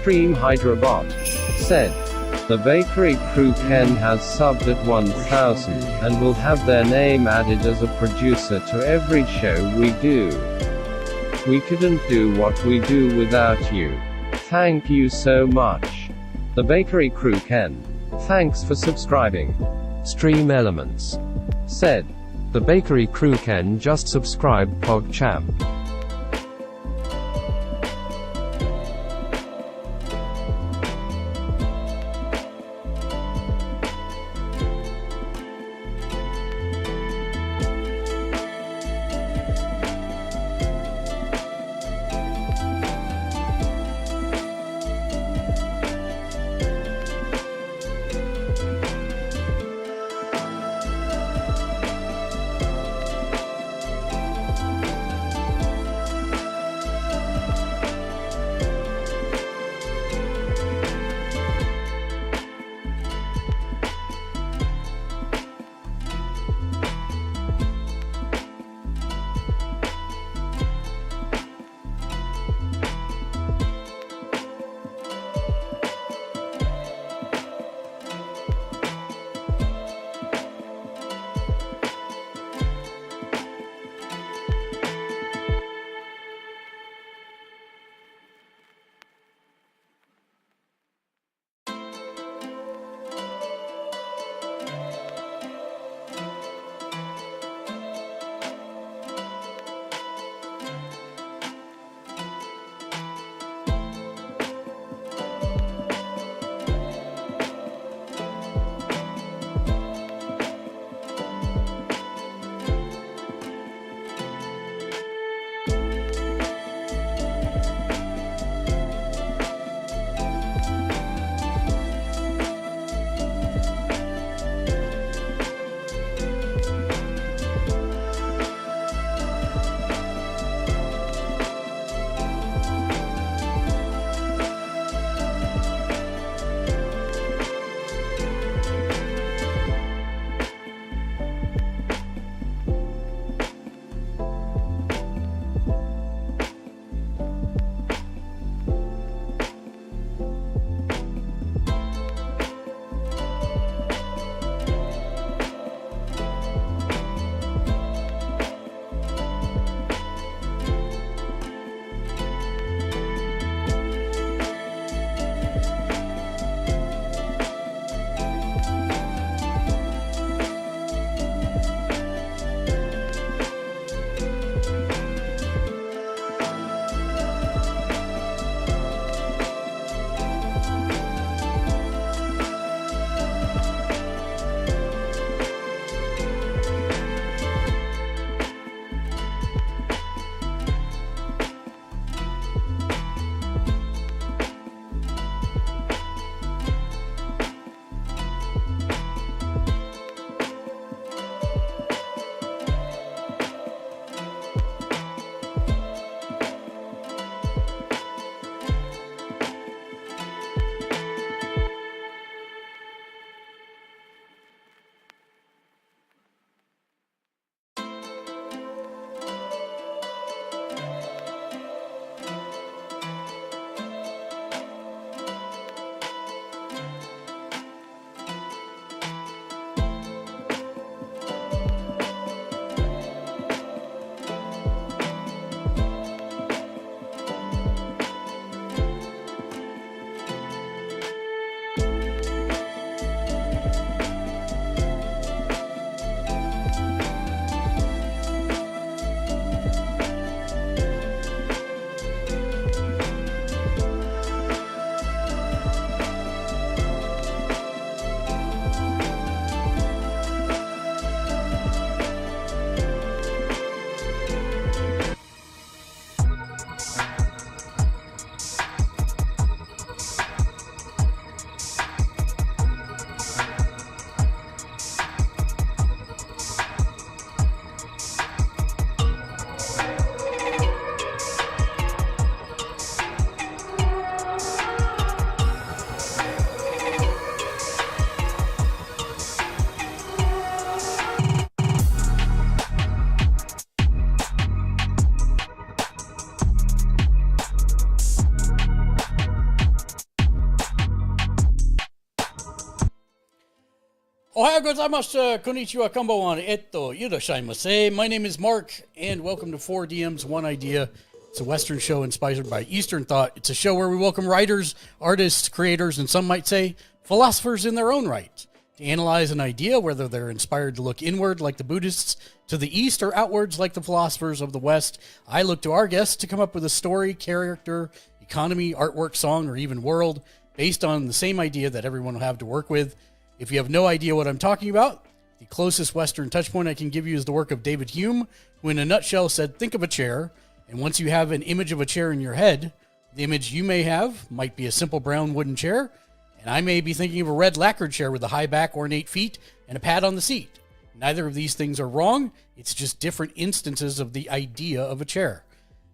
Stream Hyderabad, said, "The bakery crew Ken has subbed at 1000, and will have their name added as a producer to every show we do. We couldn't do what we do without you. Thank you so much. The bakery crew Ken. Thanks for subscribing." Stream Elements said, "The bakery crew Ken just subscribed PogChamp. gozaimasu, konnichiwa, konbanwa, irashaimase. My name is Mark, and welcome to 4DM's One Idea. It's a Western show inspired by Eastern thought. It's a show where we welcome writers, artists, creators, and some might say philosophers in their own right to analyze an idea, whether they're inspired to look inward like the Buddhists to the East or outwards like the philosophers of the West. I look to our guests to come up with a story, character, economy, artwork, song, or even world based on the same idea that everyone will have to work with. If you have no idea what I'm talking about, the closest Western touchpoint I can give you is the work of David Hume, who in a nutshell said, think of a chair, and once you have an image of a chair in your head, the image you may have might be a simple brown wooden chair, and I may be thinking of a red lacquered chair with a high back, ornate feet, and a pad on the seat. Neither of these things are wrong. It's just different instances of the idea of a chair.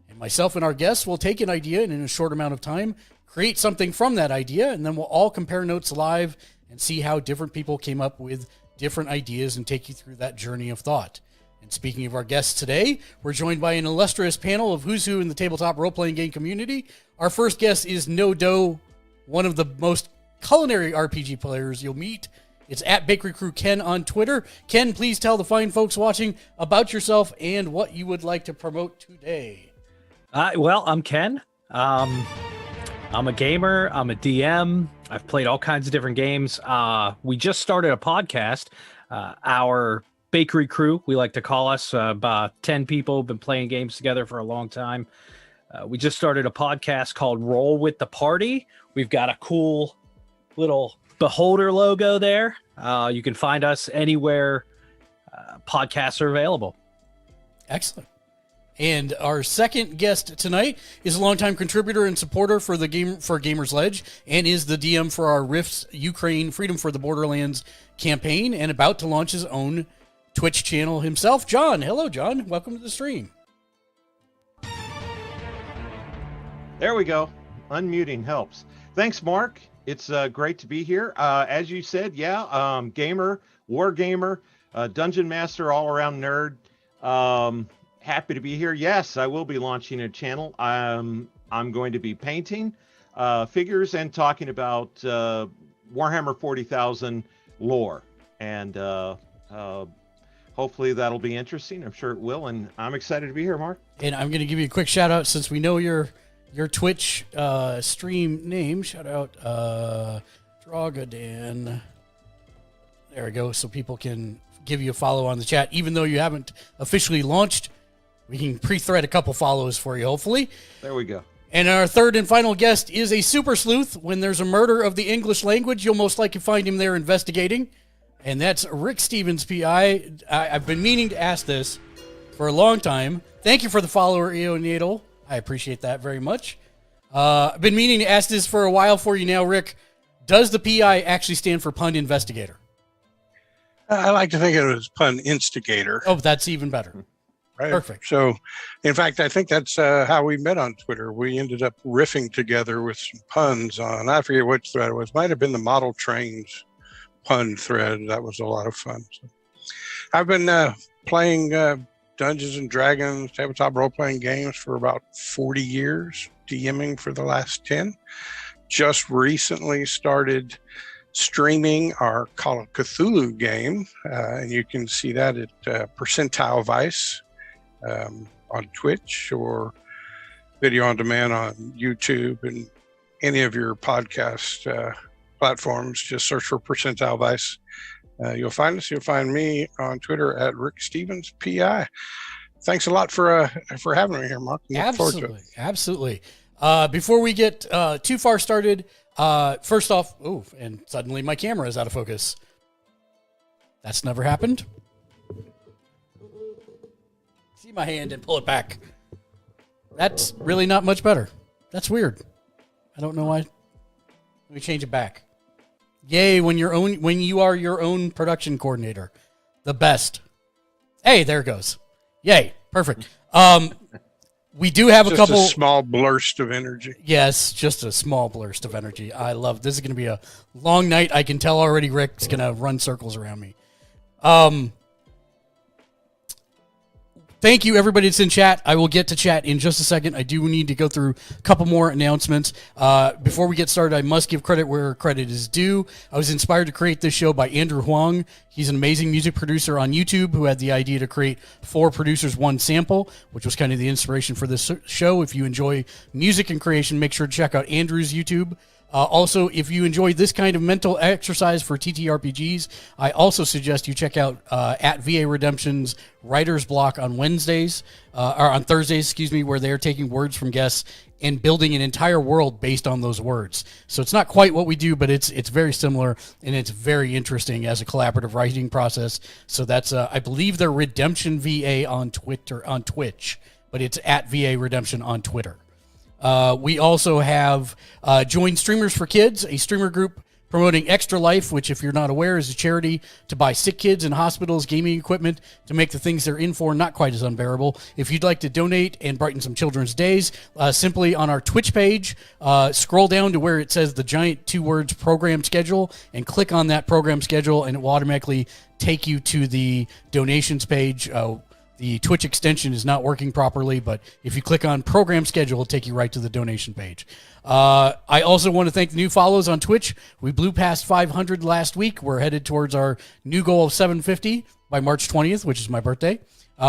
And myself and our guests will take an idea and in a short amount of time, create something from that idea, and then we'll all compare notes live and see how different people came up with different ideas and take you through that journey of thought. And speaking of our guests today, we're joined by an illustrious panel of who's who in the tabletop role-playing game community. Our first guest is No Dough, one of the most culinary RPG players you'll meet. It's at Bakery Crew Ken on Twitter. Ken, please tell the fine folks watching about yourself and what you would like to promote today. Well, I'm Ken. I'm a gamer. I'm a DM. I've played all kinds of different games. We just started a podcast. Our Bakery Crew, we like to call us, about 10 people, been playing games together for a long time. We just started a podcast called Roll with the Party. We've got a cool little beholder logo there. You can find us anywhere podcasts are available. Excellent. And our second guest tonight is a longtime contributor and supporter for Gamers Ledge and is the DM for our Rifts Ukraine Freedom for the Borderlands campaign and about to launch his own Twitch channel himself. John. Hello, John. Welcome to the stream. There we go. Unmuting helps. Thanks, Mark. It's great to be here. As you said, gamer, war gamer, dungeon master, all-around nerd. Happy to be here. Yes, I will be launching a channel. I'm going to be painting figures and talking about Warhammer 40,000 lore. And hopefully that'll be interesting. I'm sure it will. And I'm excited to be here, Mark. And I'm going to give you a quick shout out since we know your Twitch stream name. Shout out Drogadan. There we go. So people can give you a follow on the chat. Even though you haven't officially launched, we can pre-thread a couple follows for you, hopefully. There we go. And our third and final guest is a super sleuth. When there's a murder of the English language, you'll most likely find him there investigating. And that's Rick Stevens, PI. I've been meaning to ask this for a long time. Thank you for the follower, EO Nadal. I appreciate that very much. I've been meaning to ask this for a while for you now, Rick. Does the PI actually stand for pun investigator? I like to think it was pun instigator. Oh, that's even better. Right. Perfect. So, in fact, I think that's how we met on Twitter. We ended up riffing together with some puns on, I forget which thread it was. Might have been the model trains pun thread. That was a lot of fun. So, I've been playing Dungeons and Dragons, tabletop role-playing games for about 40 years, DMing for the last 10. Just recently started streaming our Call of Cthulhu game, and you can see that at Percentile Vice on Twitch or video on demand on YouTube and any of your podcast platforms. Just search for Percentile Vice. You'll find us. You'll find me on Twitter at Rick Stevens PI. Thanks a lot for having me here, Mark. Absolutely. Before we get too far started, first off, and suddenly my camera is out of focus. That's never happened. See my hand and pull it back. That's really not much better. That's weird. I don't know why. Let me change it back. Yay, when you are your own production coordinator. The best. Hey, there it goes. Yay. Perfect. We do have a couple. Just a small burst of energy. Yes, just a small burst of energy. I love this. Is going to be a long night. I can tell already Rick's going to run circles around me. thank you, everybody that's in chat. I will get to chat in just a second. I do need to go through a couple more announcements. Before we get started, I must give credit where credit is due. I was inspired to create this show by Andrew Huang. He's an amazing music producer on YouTube who had the idea to create 4 producers, 1 sample, which was kind of the inspiration for this show. If you enjoy music and creation, make sure to check out Andrew's YouTube. Also, if you enjoy this kind of mental exercise for TTRPGs, I also suggest you check out at VA Redemption's Writer's Block on Wednesdays, or on Thursdays, excuse me, where they're taking words from guests and building an entire world based on those words. So it's not quite what we do, but it's very similar, and it's very interesting as a collaborative writing process. So that's, I believe they're Redemption VA on Twitch, but it's at VA Redemption on Twitter. We also have Join Streamers for Kids, a streamer group promoting Extra Life, which, if you're not aware, is a charity to buy sick kids in hospitals gaming equipment to make the things they're in for not quite as unbearable. If you'd like to donate and brighten some children's days, simply on our Twitch page, scroll down to where it says the giant 2 words program schedule and click on that program schedule, and it will automatically take you to the donations page. The Twitch extension is not working properly, but if you click on program schedule, it'll take you right to the donation page. I also want to thank the new follows on Twitch. We blew past 500 last week. We're headed towards our new goal of 750 by March 20th, which is my birthday.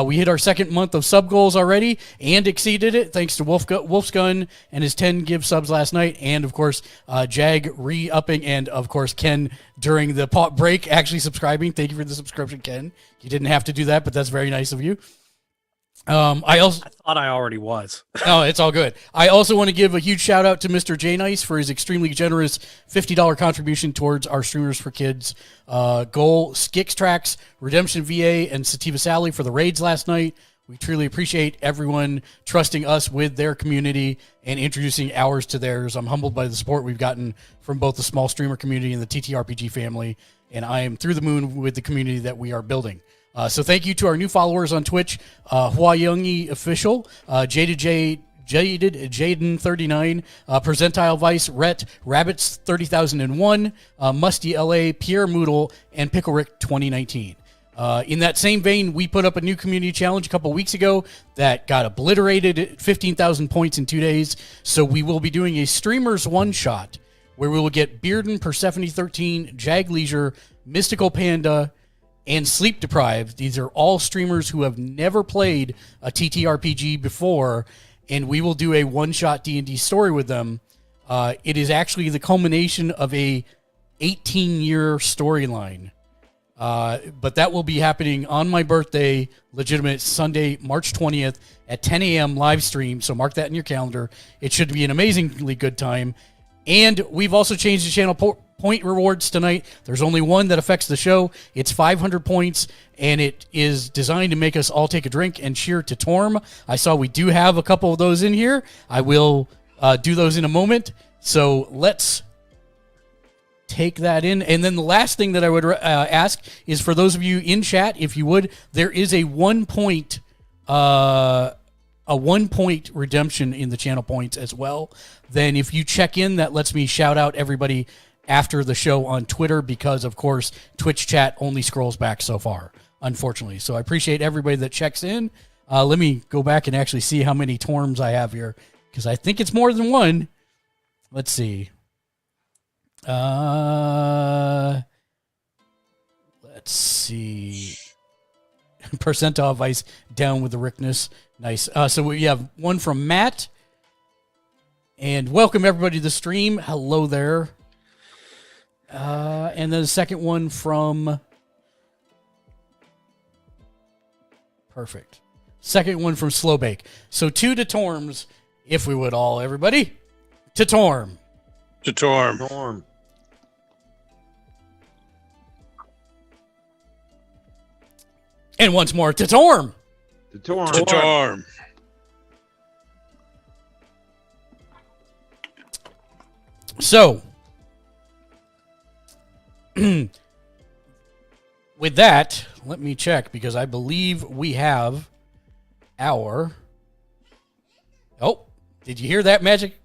We hit our 2nd month of sub goals already and exceeded it thanks to Wolf's Gun and his 10 give subs last night. And, of course, Jag re-upping, and, of course, Ken during the break actually subscribing. Thank you for the subscription, Ken. You didn't have to do that, but that's very nice of you. I thought I already was. Oh, it's all good. I also want to give a huge shout out to Mr. J Nice for his extremely generous $50 contribution towards our Streamers for Kids goal. Skix Tracks, Redemption VA, and Sativa Sally for the raids last night. We truly appreciate everyone trusting us with their community and introducing ours to theirs. I'm humbled by the support we've gotten from both the small streamer community and the TTRPG family, and I am through the moon with the community that we are building. So thank you to our new followers on Twitch, Hua Youngie Official, Jaded Jaden 39, Percentile Vice, Rhett, Rabbits 30,001, Musty LA, Pierre Moodle, and Pickle Rick 2019. In that same vein, we put up a new community challenge a couple weeks ago that got obliterated at 15,000 points in 2 days. So we will be doing a streamers one-shot where we will get Bearden, Persephone 13, Jag Leisure, Mystical Panda, and Sleep Deprived. These are all streamers who have never played a TTRPG before, and we will do a one-shot D&D story with them. It is actually the culmination of a 18-year storyline. But that will be happening on my birthday, legitimate Sunday, March 20th at 10 a.m. live stream. So mark that in your calendar. It should be an amazingly good time. And we've also changed the channel point rewards tonight. There's only one that affects the show. It's 500 points, and it is designed to make us all take a drink and cheer to Torm. I saw we do have a couple of those in here. I will do those in a moment. So let's take that in. And then the last thing that I would ask is for those of you in chat, if you would, there is a 1 point redemption in the channel points as well. Then if you check in, that lets me shout out everybody after the show on Twitter, because of course Twitch chat only scrolls back so far, unfortunately. So I appreciate everybody that checks in. Let me go back and actually see how many Torms I have here, because I think it's more than one. Let's see. Let's see. Percentile Vice down with the Rickness. Nice. So we have one from Matt. And welcome everybody to the stream. Hello there. And then the second one from... Perfect. Second one from Slowbake. So 2 to Torms, if we would all, everybody. To Torm. To Torm. Norm. And once more, to Torm. To Torm. To Torm. So, with that, let me check, because I believe we have our... Oh, did you hear that magic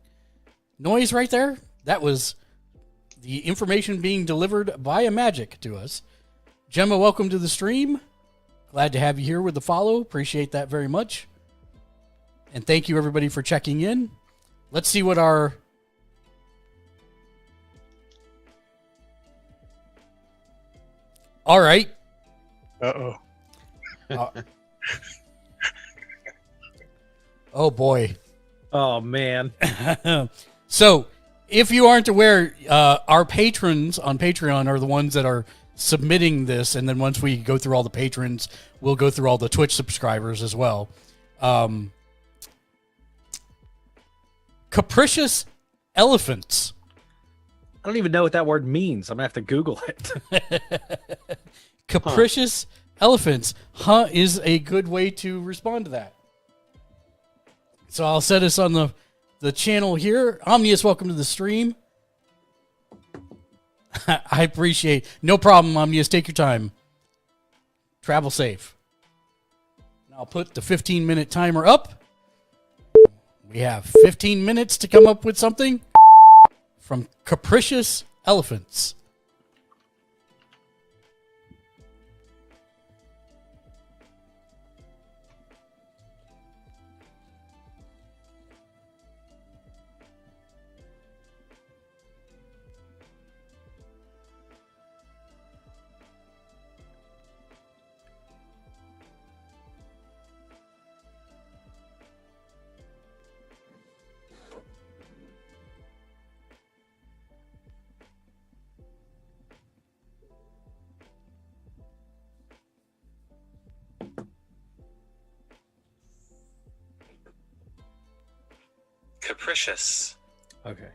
noise right there? That was the information being delivered via magic to us. Gemma, welcome to the stream. Glad to have you here with the follow. Appreciate that very much. And thank you, everybody, for checking in. Let's see what our... All right. Uh-oh. Oh, boy. Oh, man. So, if you aren't aware, our patrons on Patreon are the ones that are submitting this, and then once we go through all the patrons, we'll go through all the Twitch subscribers as well. Capricious elephants. I don't even know what that word means. I'm going to have to Google it. Capricious elephants. Is a good way to respond to that. So I'll set us on the channel here. Omnius, welcome to the stream. I appreciate. No problem, Omnius. Take your time. Travel safe. I'll put the 15-minute timer up. We have 15 minutes to come up with something from Capricious Elephants. Capricious. Okay.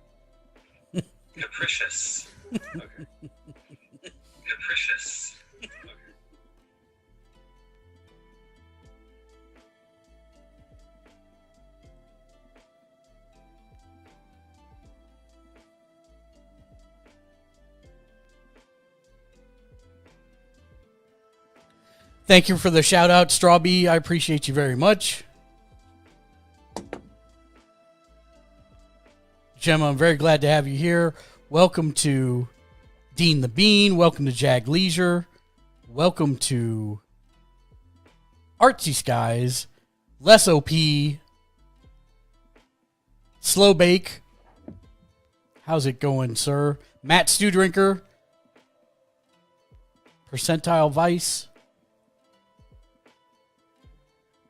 Capricious. Okay. Capricious. Okay. Thank you for the shout out, Strawbee. I appreciate you very much. Gemma, I'm very glad to have you here. Welcome to Dean the Bean. Welcome to Jag Leisure. Welcome to Artsy Skies. Less OP. Slow Bake. How's it going, sir? Matt Stew Drinker. Percentile Vice.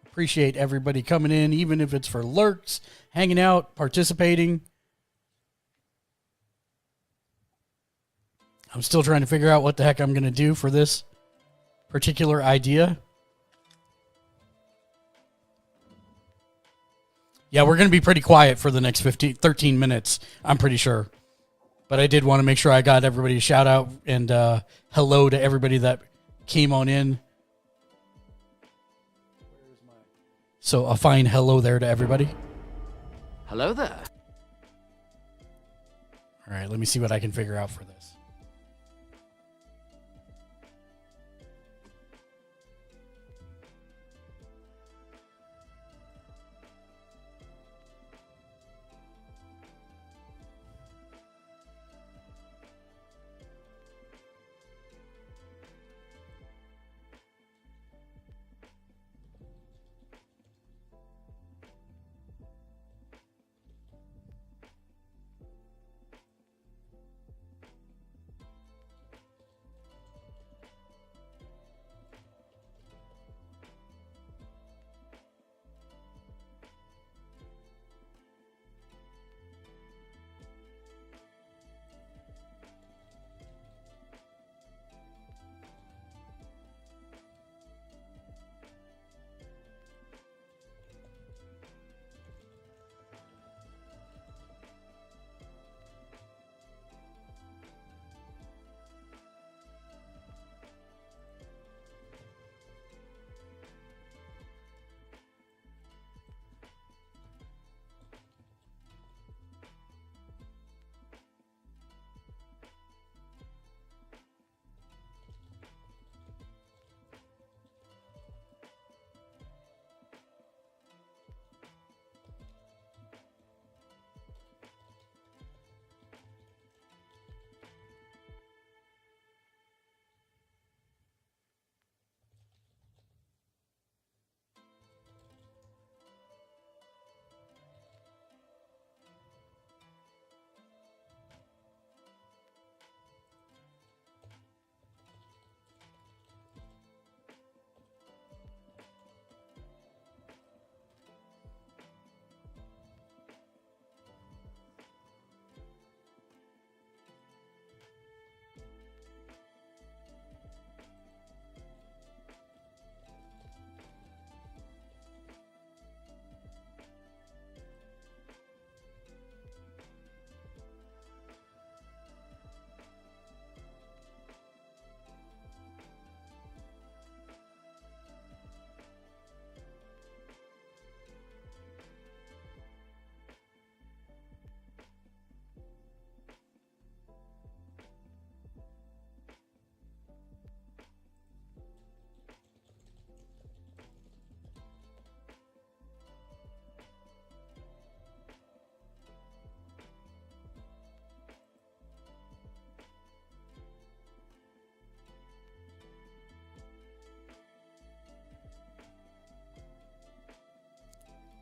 Appreciate everybody coming in, even if it's for lurks, hanging out, participating. I'm still trying to figure out what the heck I'm going to do for this particular idea. Yeah, we're going to be pretty quiet for the next 13 minutes, I'm pretty sure. But I did want to make sure I got everybody a shout out and hello to everybody that came on in. So a fine hello there to everybody. Hello there. All right, let me see what I can figure out for this.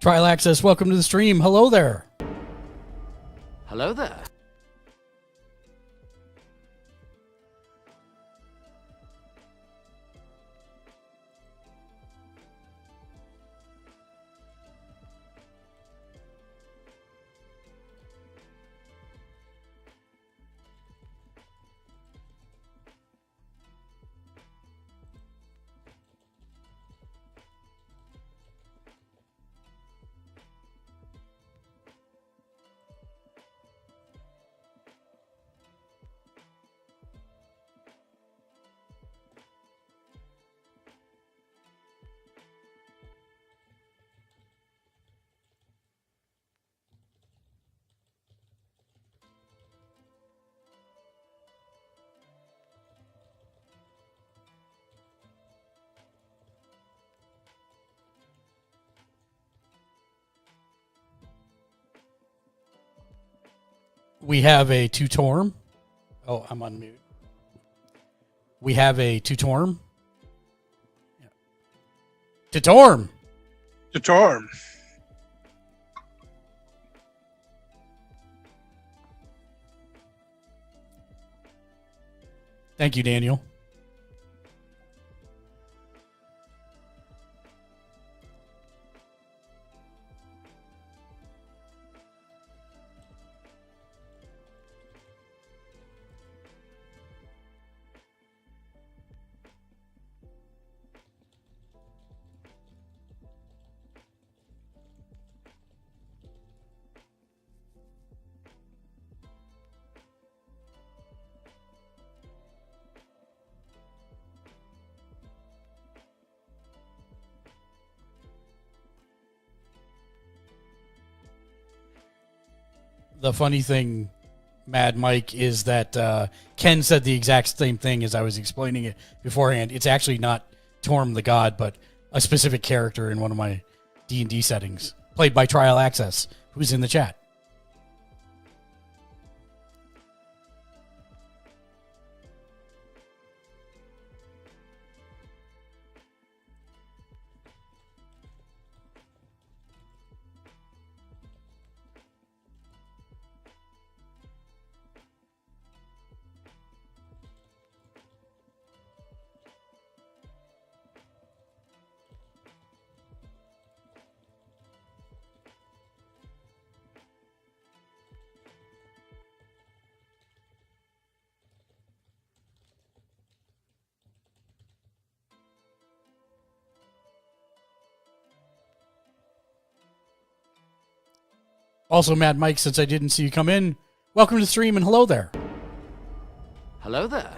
Trial Access, welcome to the stream. Hello there. Hello there. We have a tutorm. Oh, I'm on mute. We have a tutorm. Tutorm. Tutorm. Thank you, Daniel. The funny thing, Mad Mike, is that Ken said the exact same thing as I was explaining it beforehand. It's actually not Torm the God, but a specific character in one of my D&D settings, played by Trial Access, who's in the chat. Also, Mad Mike, since I didn't see you come in, welcome to the stream and hello there. Hello there.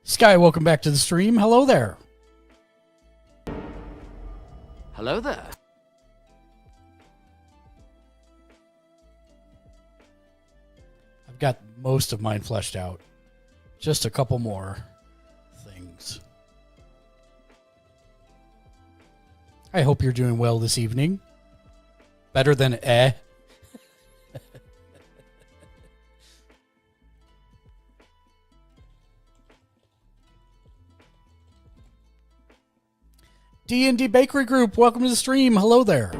Sky, welcome back to the stream. Hello there. Hello there. I've got most of mine fleshed out. Just a couple more things. I hope you're doing well this evening. Better than D&D Bakery Group, welcome to the stream. Hello there.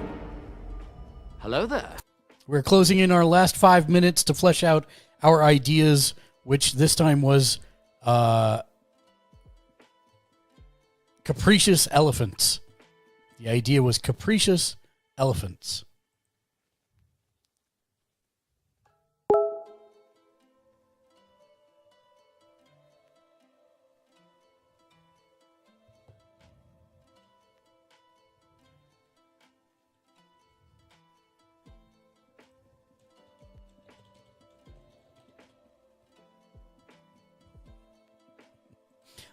Hello there. We're closing in our last 5 minutes to flesh out our ideas, which this time was capricious elephants. The idea was capricious elephants.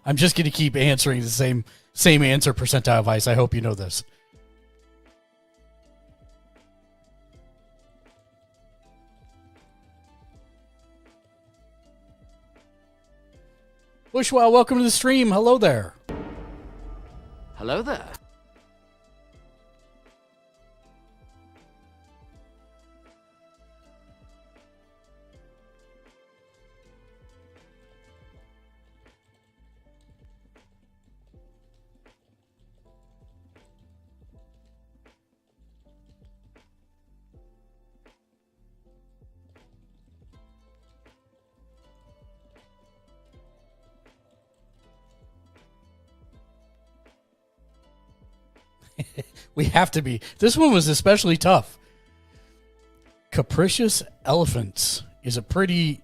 I'm just going to keep answering the same answer percentile vice. I hope you know this. Bushwell, welcome to the stream. Hello there. Hello there. We have to be. This one was especially tough. Capricious elephants is a pretty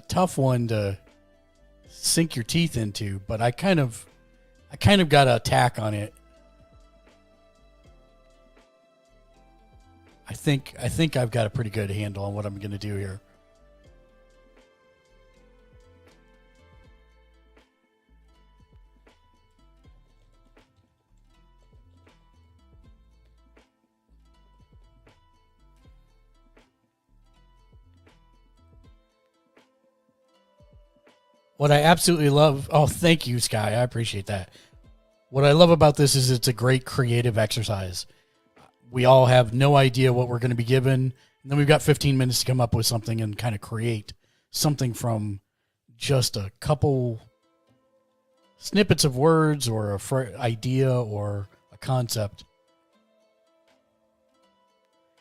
tough one to sink your teeth into, but I kind of got an attack on it. I think I've got a pretty good handle on what I'm going to do here. What I absolutely love, thank you, Sky. I appreciate that. What I love about this is it's a great creative exercise. We all have no idea what we're going to be given. And then we've got 15 minutes to come up with something and kind of create something from just a couple snippets of words or a idea or a concept.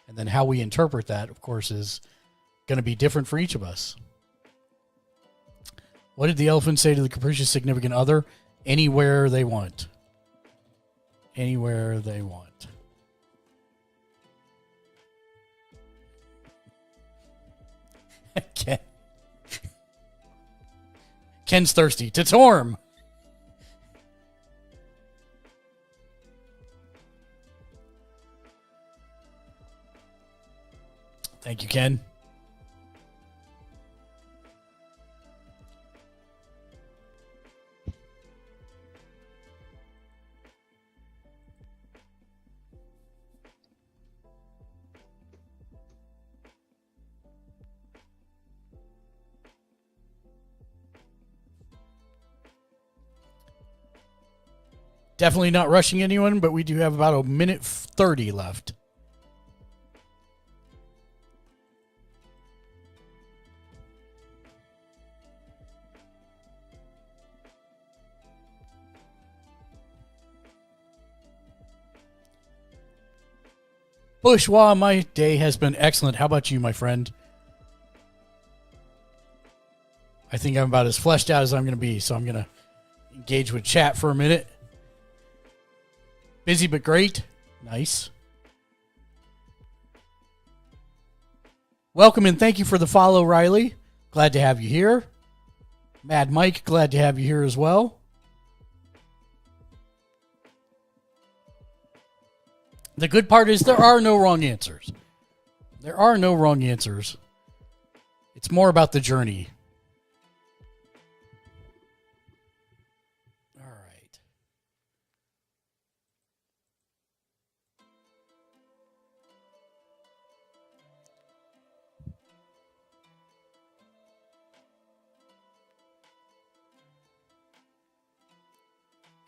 And then how we interpret that, of course, is going to be different for each of us. What did the elephant say to the capricious significant other? Anywhere they want. Anywhere they want. Ken's thirsty. To Torm. Thank you, Ken. Definitely not rushing anyone, but we do have about a minute 30 left. Bourgeois, my day has been excellent. How about you, my friend? I think I'm about as fleshed out as I'm going to be, so I'm going to engage with chat for a minute. Busy but great. Nice. Welcome and thank you for the follow, Riley. Glad to have you here. Mad Mike, glad to have you here as well. The good part is there are no wrong answers. There are no wrong answers. It's more about the journey. All right.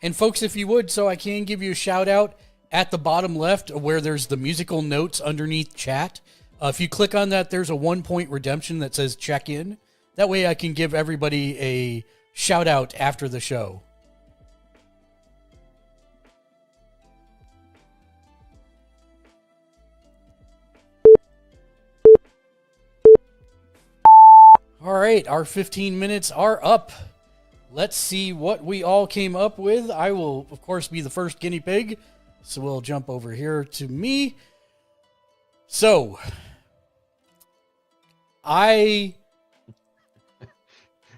And folks, if you would, so I can give you a shout out. At the bottom left, where there's the musical notes underneath chat, if you click on that, there's a 1 point redemption that says check in. That way I can give everybody a shout out after the show. All right, our 15 minutes are up. Let's see what we all came up with. I will, of course, be the first guinea pig. So we'll jump over here to me. So,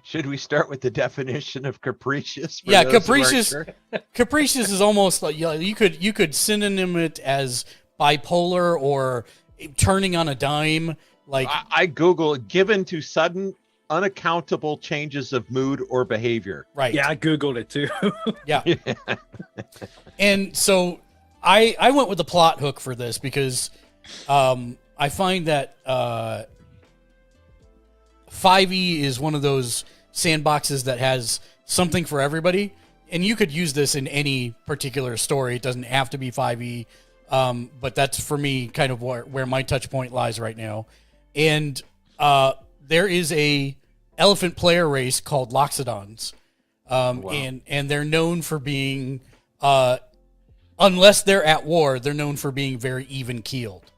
Should we start with the definition of capricious? Yeah, capricious. Capricious is almost like you could synonym it as bipolar or turning on a dime. Like I Google given to sudden unaccountable changes of mood or behavior. Right. Yeah, I Googled it too. Yeah. And so I went with the plot hook for this because I find that 5e is one of those sandboxes that has something for everybody. And you could use this in any particular story. It doesn't have to be 5e. But that's, for me, kind of where my touch point lies right now. And there is a elephant player race called Loxodons. Wow. And they're known for being, unless they're at war, they're known for being very even-keeled.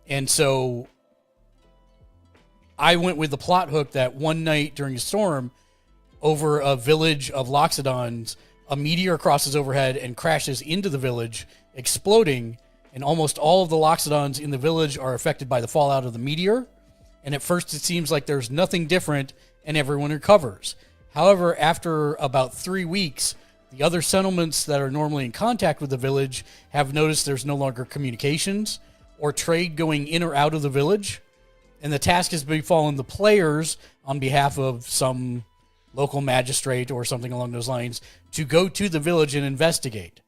And so I went with the plot hook that one night during a storm, over a village of Loxodons, a meteor crosses overhead and crashes into the village, exploding, and almost all of the Loxodons in the village are affected by the fallout of the meteor. And at first it seems like there's nothing different and everyone recovers. However, after about 3 weeks, the other settlements that are normally in contact with the village have noticed there's no longer communications or trade going in or out of the village. And the task has befallen the players on behalf of some local magistrate or something along those lines to go to the village and investigate.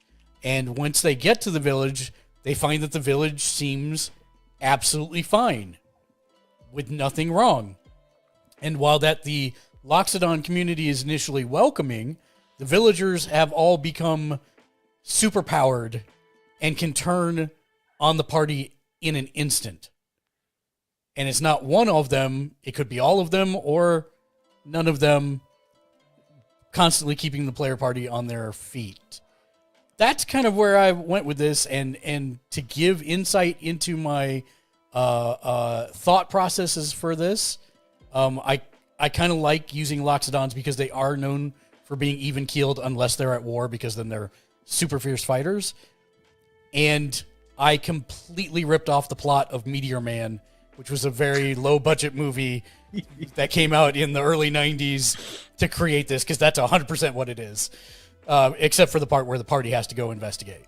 And once they get to the village, they find that the village seems absolutely fine, with nothing wrong. And while that the Loxodon community is initially welcoming, the villagers have all become superpowered and can turn on the party in an instant. And it's not one of them, it could be all of them or none of them, constantly keeping the player party on their feet. That's kind of where I went with this, and to give insight into my thought processes for this, I kind of like using Loxodons because they are known for being even-keeled unless they're at war, because then they're super fierce fighters. And I completely ripped off the plot of Meteor Man, which was a very low-budget movie that came out in the early 90s to create this, because that's 100% what it is, except for the part where the party has to go investigate.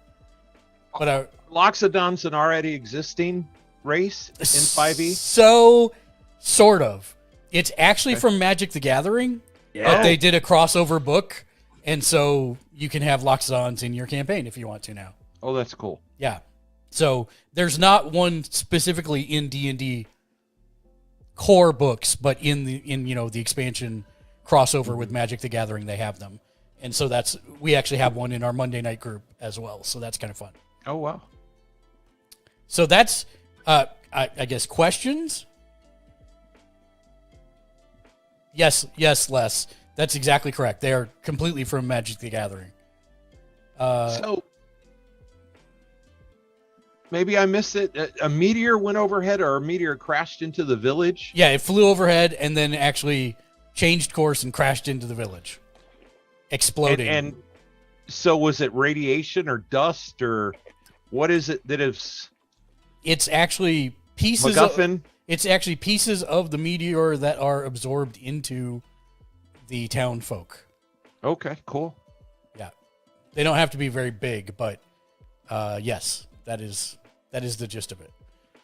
But Loxodon's an already existing race in 5e? So, sort of. It's actually from Magic the Gathering. Yeah. But they did a crossover book, and so you can have Loxodons in your campaign if you want to now. Oh, that's cool. Yeah. So there's not one specifically in D&D core books, but in the expansion crossover with Magic the Gathering, they have them. And so we actually have one in our Monday night group as well. So that's kind of fun. Oh, wow. So that's, I guess, questions? Yes, Les. That's exactly correct. They are completely from Magic the Gathering. So maybe I missed it. A meteor went overhead, or a meteor crashed into the village? Yeah, it flew overhead and then actually changed course and crashed into the village, exploding. And so was it radiation or dust, or what is it that is? It's actually pieces MacGuffin? It's actually pieces of the meteor that are absorbed into the town folk. Okay, cool. Yeah. They don't have to be very big, but yes, that is the gist of it.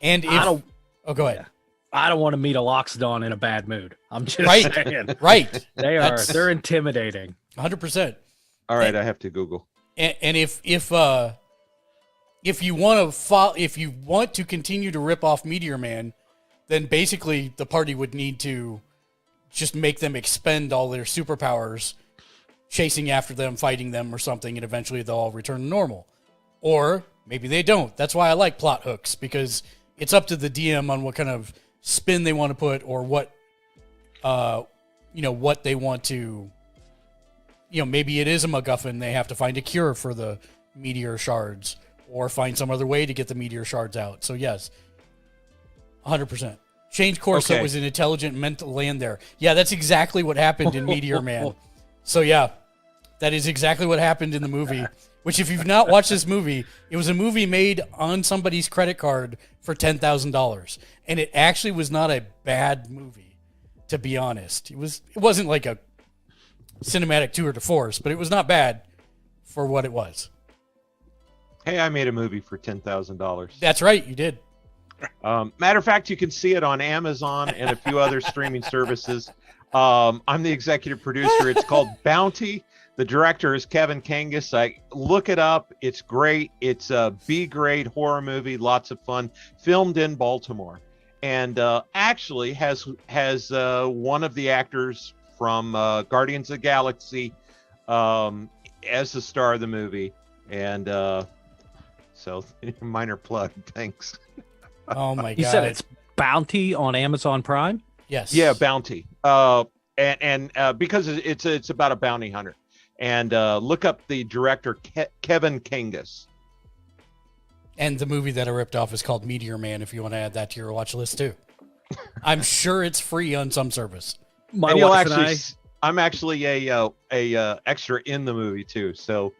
And if... go ahead. Yeah. I don't want to meet a Loxodon in a bad mood. I'm just saying. Right. They're intimidating. 100%. All right, I have to Google. And if you want to continue to rip off Meteor Man, then basically the party would need to just make them expend all their superpowers, chasing after them, fighting them or something, and eventually they'll all return to normal. Or maybe they don't. That's why I like plot hooks, because it's up to the DM on what kind of spin they want to put, or what they want to, maybe it is a MacGuffin. They have to find a cure for the meteor shards, or find some other way to get the meteor shards out. So yes, 100%. Change course. Okay. That was an intelligent mental land there. Yeah, that's exactly what happened in Meteor Man. So yeah, that is exactly what happened in the movie. Which, if you've not watched this movie, it was a movie made on somebody's credit card for $10,000, and it actually was not a bad movie, to be honest. It wasn't like a cinematic tour de force, but it was not bad for what it was. Hey, I made a movie for $10,000. That's right, you did. Matter of fact, you can see it on Amazon and a few other streaming services. I'm the executive producer. It's called Bounty. The director is Kevin Kangas. I look it up. It's great. It's a B-grade horror movie. Lots of fun. Filmed in Baltimore, and actually has one of the actors from Guardians of the Galaxy as the star of the movie. And so minor plug. Thanks. Oh my god! You said it's Bounty on Amazon Prime? Yes. Yeah, Bounty. And because it's about a bounty hunter. And look up the director, Kevin Kangas. And the movie that I ripped off is called Meteor Man, if you want to add that to your watch list too. I'm sure it's free on some service. My and wife and I. I'm actually a extra in the movie too. So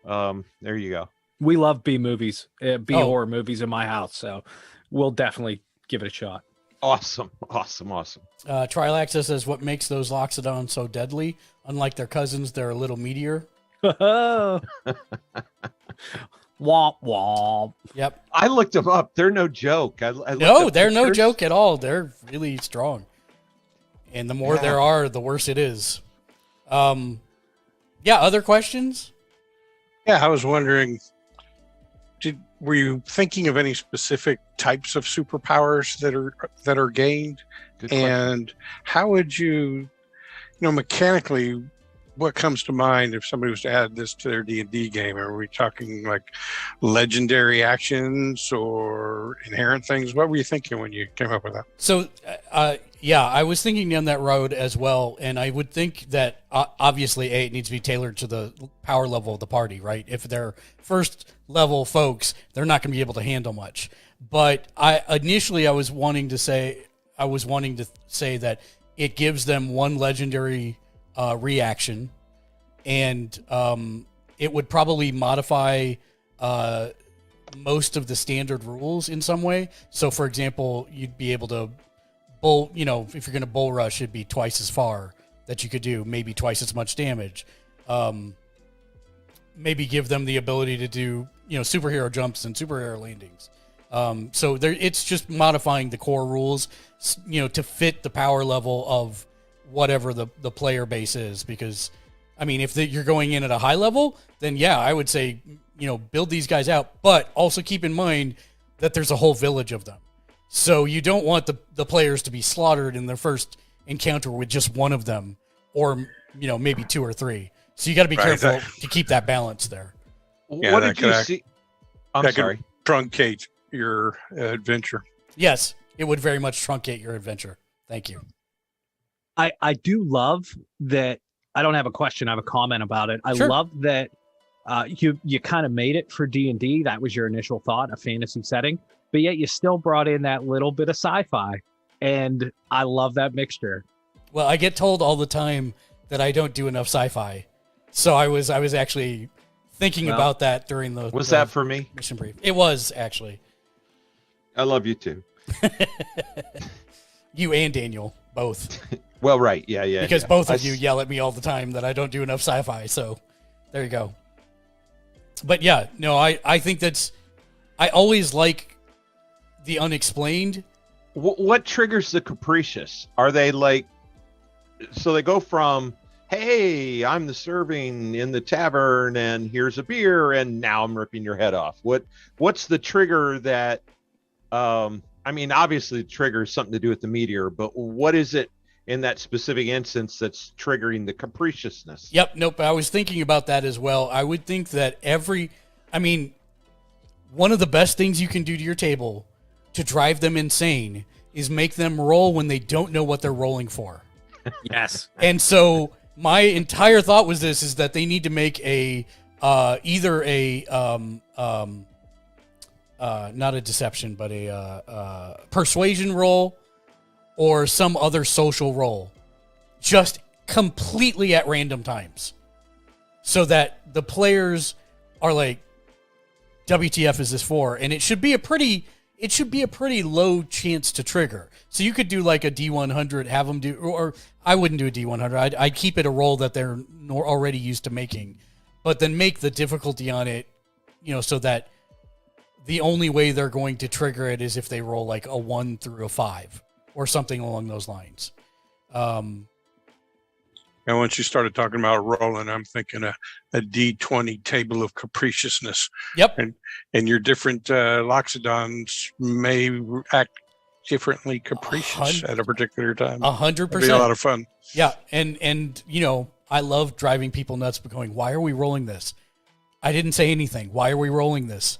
there you go. We love B movies, horror movies in my house. So we'll definitely give it a shot. Awesome. Trial Access says, what makes those Loxodons so deadly? Unlike their cousins, they're a little meatier. Womp womp. Yep. I looked them up. They're no joke. No, they're no joke at all. They're really strong. And the more there are, the worse it is. Other questions? Yeah, I was wondering, were you thinking of any specific types of superpowers that are gained? And how would you mechanically, what comes to mind if somebody was to add this to their D&D game? Are we talking like legendary actions or inherent things? What were you thinking when you came up with that? So, I was thinking down that road as well. And I would think that obviously, it needs to be tailored to the power level of the party, right? If they're first level folks, they're not going to be able to handle much. But I was wanting to say that it gives them one legendary reaction, and it would probably modify most of the standard rules in some way. So, for example, you'd be able to bull. If you're going to bull rush, it'd be twice as far that you could do, maybe twice as much damage. Maybe give them the ability to do superhero jumps and superhero landings. So it's just modifying the core rules, to fit the power level of whatever the player base is. Because, if you're going in at a high level, then I would say, build these guys out, but also keep in mind that there's a whole village of them. So you don't want the players to be slaughtered in their first encounter with just one of them, or, maybe two or three. So you got to be careful to keep that balance there. Yeah, what did you see? I'm sorry. Truncate your adventure. Yes, it would very much truncate your adventure. Thank you. I do love that. I don't have a question. I have a comment about it. I Sure. love that you kind of made it for D&D. That was your initial thought, a fantasy setting, but yet you still brought in that little bit of sci-fi, and I love that mixture. Well, I get told all the time that I don't do enough sci-fi, so I was actually thinking about that during the. Was that for me? Mission brief? It was actually. I love you too. You and Daniel both. Well, right. Yeah. Because both of you yell at me all the time that I don't do enough sci-fi. So there you go. But I think I always like the unexplained. What triggers the capricious? Are they like, so they go from, hey, I'm the serving in the tavern and here's a beer and now I'm ripping your head off. What's the trigger that, obviously the trigger is something to do with the meteor, but what is it in that specific instance that's triggering the capriciousness? Yep. Nope. I was thinking about that as well. I would think that one of the best things you can do to your table to drive them insane is make them roll when they don't know what they're rolling for. Yes. And so my entire thought was is that they need to make either a not a deception, but a persuasion roll or some other social roll, just completely at random times, so that the players are like, WTF is this for? And it should be a pretty low chance to trigger. So you could do like a D100, have them do, or I wouldn't do a D100. I'd keep it a roll that they're already used to making, but then make the difficulty on it, so that the only way they're going to trigger it is if they roll like a 1 through a 5 or something along those lines. And once you started talking about rolling, I'm thinking a D20 table of capriciousness. Yep. And your different Loxodons may act differently capricious at a particular time. 100%. It'd be a lot of fun. Yeah, and you know, I love driving people nuts, but going, why are we rolling this? I didn't say anything. Why are we rolling this?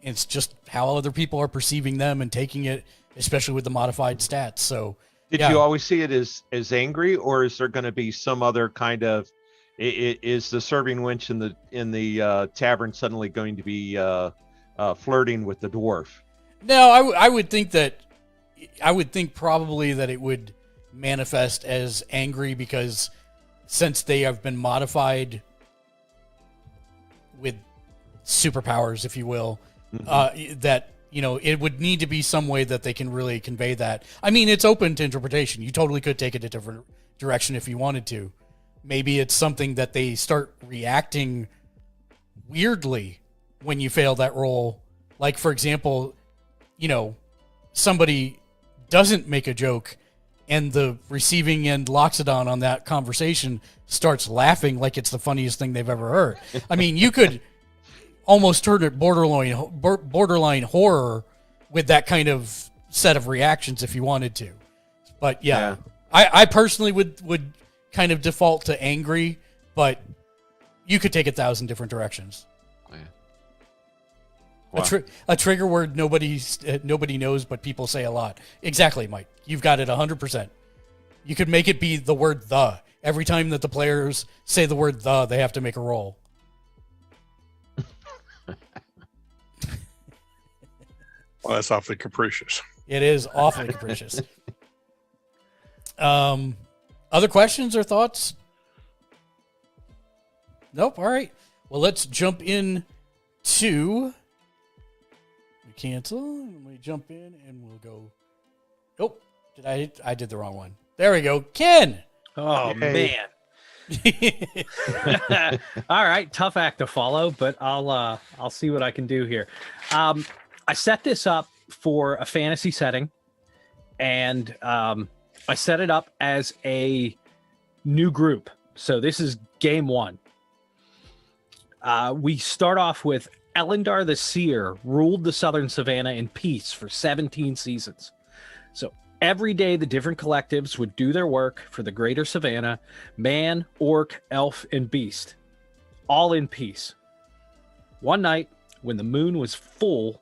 It's just how other people are perceiving them and taking it, especially with the modified stats. So, Did you always see it as angry, or is there going to be some other kind of? Is the serving wench in the tavern suddenly going to be flirting with the dwarf? No, I would think probably that it would manifest as angry, because since they have been modified with superpowers, if you will, that, you know, it would need to be some way that they can really convey that. I mean, it's open to interpretation. You totally could take it a different direction if you wanted to. Maybe it's something that they start reacting weirdly when you fail that roll. Like, for example, you know, somebody doesn't make a joke and the receiving end Loxodon on that conversation starts laughing like it's the funniest thing they've ever heard. I mean, you could almost turn it borderline horror with that kind of set of reactions if you wanted to. But yeah. I personally would kind of default to angry, but you could take 1,000 different directions. Wow. A trigger word nobody knows, but people say a lot. Exactly, Mike. You've got it 100%. You could make it be the word "the." Every time that the players say the word "the," they have to make a roll. Well, that's awfully capricious. It is awfully capricious. Other questions or thoughts? Nope. All right. Well, let's jump in to... We cancel, and we jump in, and we'll go... Oh, I did the wrong one. There we go. Ken! Oh, man. All right. Tough act to follow, but I'll see what I can do here. I set this up for a fantasy setting, and I set it up as a new group. So this is game one. We start off with Elendar the Seer ruled the southern savannah in peace for 17 seasons. So every day the different collectives would do their work for the greater savannah, man, orc, elf, and beast, all in peace. One night, when the moon was full,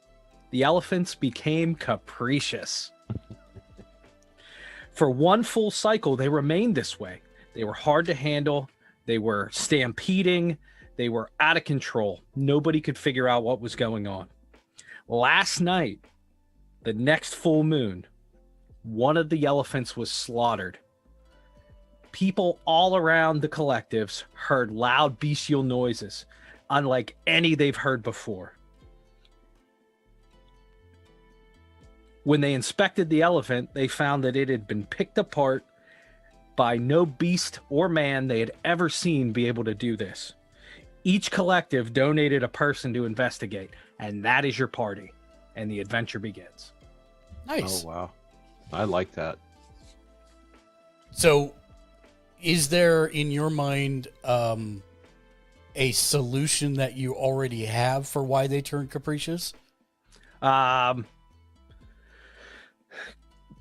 the elephants became capricious. For one full cycle, they remained this way. They were hard to handle. They were stampeding. They were out of control. Nobody could figure out what was going on. Last night, the next full moon, one of the elephants was slaughtered. People all around the collectives heard loud bestial noises, unlike any they've heard before. When they inspected the elephant, they found that it had been picked apart by no beast or man they had ever seen be able to do this. Each collective donated a person to investigate, and that is your party, and the adventure begins. Nice. Oh, wow. I like that. So, is there, in your mind, a solution that you already have for why they turned capricious?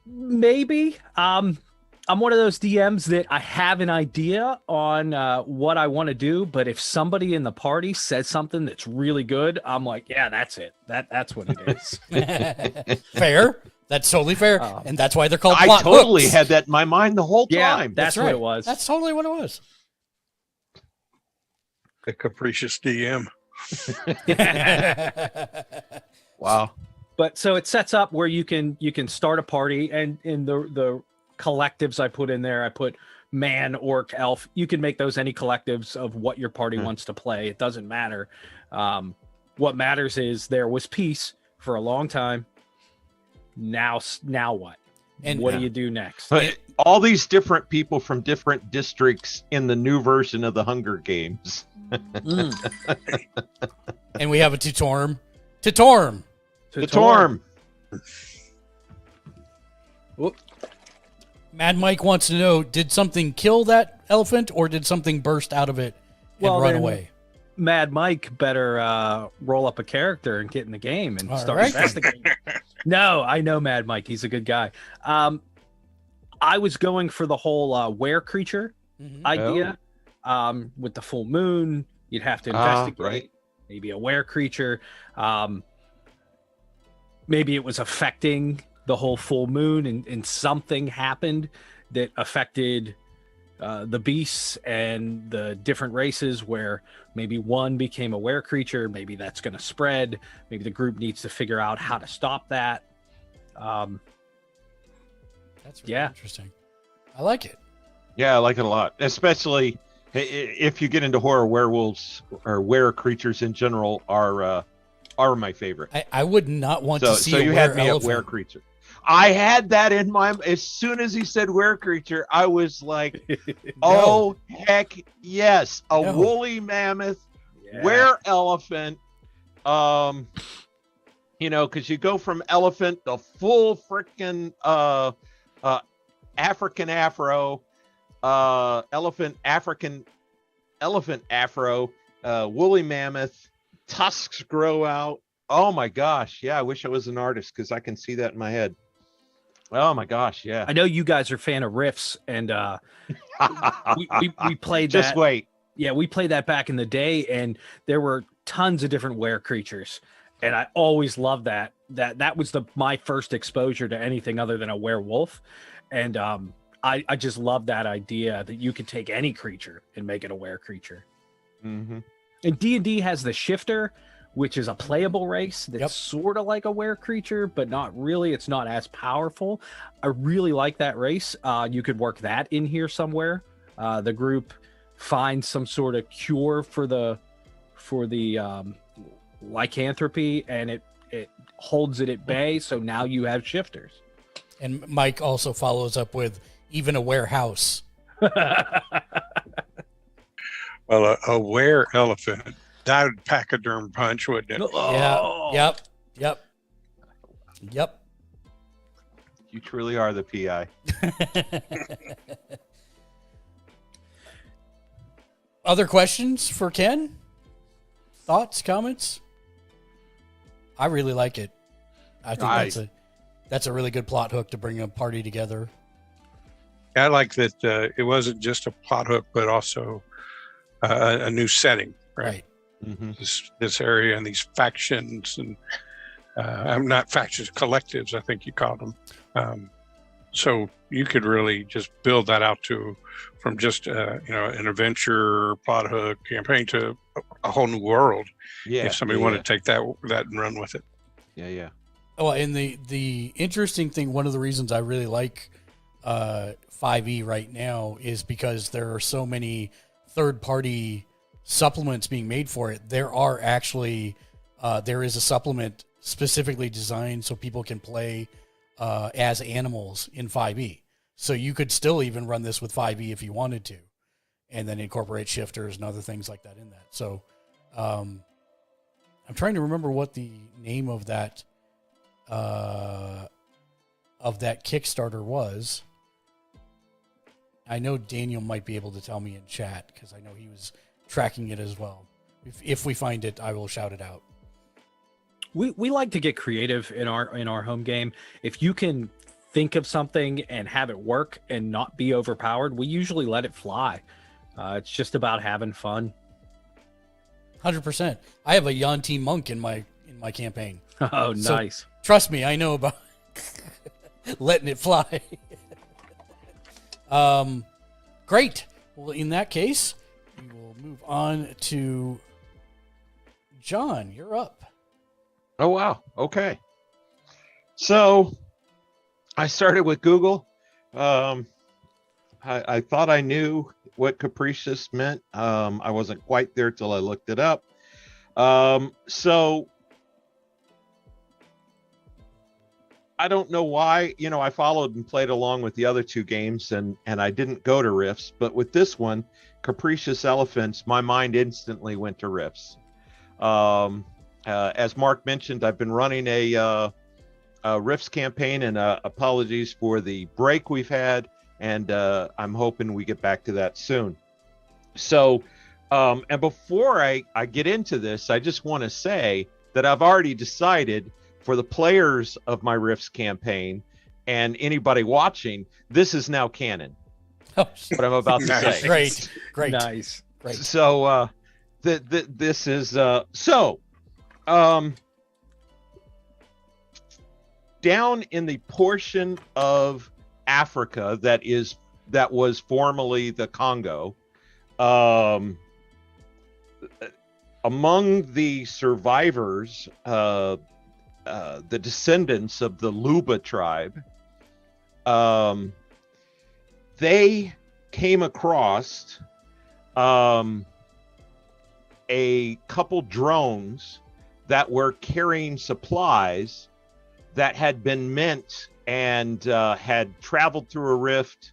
Maybe. I'm one of those DMs that I have an idea on what I want to do, but if somebody in the party says something that's really good, I'm like, yeah, that's it. That's what it is. Fair. That's totally fair. And that's why they're called I plot totally hooks. had that in my mind the whole time. Yeah, that's right. what it was. That's totally what it was. The capricious DM. Wow. But so it sets up where you can start a party, and in the collectives I put in there, I put man, orc, elf. You can make those any collectives of what your party wants to play. It doesn't matter. What matters is there was peace for a long time. Now what? And what do you do next? But all these different people from different districts in the new version of the Hunger Games. And we have a Tutorm. Tutorm. The Torm. Whoop. Mad Mike wants to know, did something kill that elephant or did something burst out of it and run away? Mad Mike better roll up a character and get in the game and start right. investigating. No, I know Mad Mike. He's a good guy. I was going for the whole were creature idea. With the full moon, you'd have to investigate. Right. Maybe a were creature. Maybe it was affecting the whole full moon and something happened that affected the beasts and the different races, where maybe one became a were creature. Maybe that's going to spread. Maybe the group needs to figure out how to stop that. That's really interesting. I like it. Yeah, I like it a lot, especially if you get into horror. Werewolves or were creatures in general are my favorite. I would not want to see so you had me elephant. at were creature. I had that in my. As soon as he said were creature, I was like, "Oh heck yes, a woolly mammoth, were elephant." Because you go from elephant to full freaking African afro, elephant afro, woolly mammoth, tusks grow out. Oh my gosh, yeah! I wish I was an artist because I can see that in my head. Oh my gosh, yeah. I know you guys are a fan of riffs, and we played that. Just wait. Yeah, we played that back in the day, and there were tons of different were creatures, and I always loved that. That was my first exposure to anything other than a werewolf, and I just love that idea that you could take any creature and make it a were creature. Mm-hmm. And D&D has the shifter, which is a playable race that's sort of like a were creature, but not really. It's not as powerful. I really like that race. You could work that in here somewhere. The group finds some sort of cure for the lycanthropy, and it holds it at bay. So now you have shifters. And Mike also follows up with even a warehouse. Well, a were elephant. That would pachyderm punch, wouldn't it? Oh. Yeah. Yep. You truly are the PI. Other questions for Ken? Thoughts, comments? I really like it. I think that's a really good plot hook to bring a party together. I like that it wasn't just a plot hook, but also a new setting, right? Mm-hmm. This area and these factions, and I'm not factions, collectives, I think you called them. So you could really just build that out from just an adventure plot hook campaign to a whole new world. Yeah, if somebody wanted to take that and run with it. Yeah. Oh, and the interesting thing, one of the reasons I really like 5e right now is because there are so many third-party supplements being made for it. There are actually there is a supplement specifically designed so people can play as animals in 5e. So you could still even run this with 5e if you wanted to, and then incorporate shifters and other things like that in that. So I'm trying to remember what the name of that Kickstarter was. I know Daniel might be able to tell me in chat because I know he was tracking it as well. If we find it, I will shout it out. We like to get creative in our home game. If you can think of something and have it work and not be overpowered, we usually let it fly. It's just about having fun. 100%. I have a Yanti monk in my campaign. Oh, nice. So, trust me, I know about letting it fly. Great. Well, in that case, we will move on to John. You're up. Oh, wow. Okay. So I started with Google. I thought I knew what Capricious meant. I wasn't quite there till I looked it up. So I don't know why, I followed and played along with the other two games and I didn't go to Riffs, but with this one, Capricious Elephants, my mind instantly went to Riffs. As Mark mentioned, I've been running a Riffs campaign, and apologies for the break we've had. and I'm hoping we get back to that soon. So, and before I get into this, I just want to say that I've already decided for the players of my Rifts campaign and anybody watching, this is now canon. Oh, What I'm about to Nice. say. great. Nice. Great. So, this is down in the portion of Africa that was formerly the Congo, among the survivors, the descendants of the Luba tribe, they came across a couple drones that were carrying supplies that had been meant and had traveled through a rift,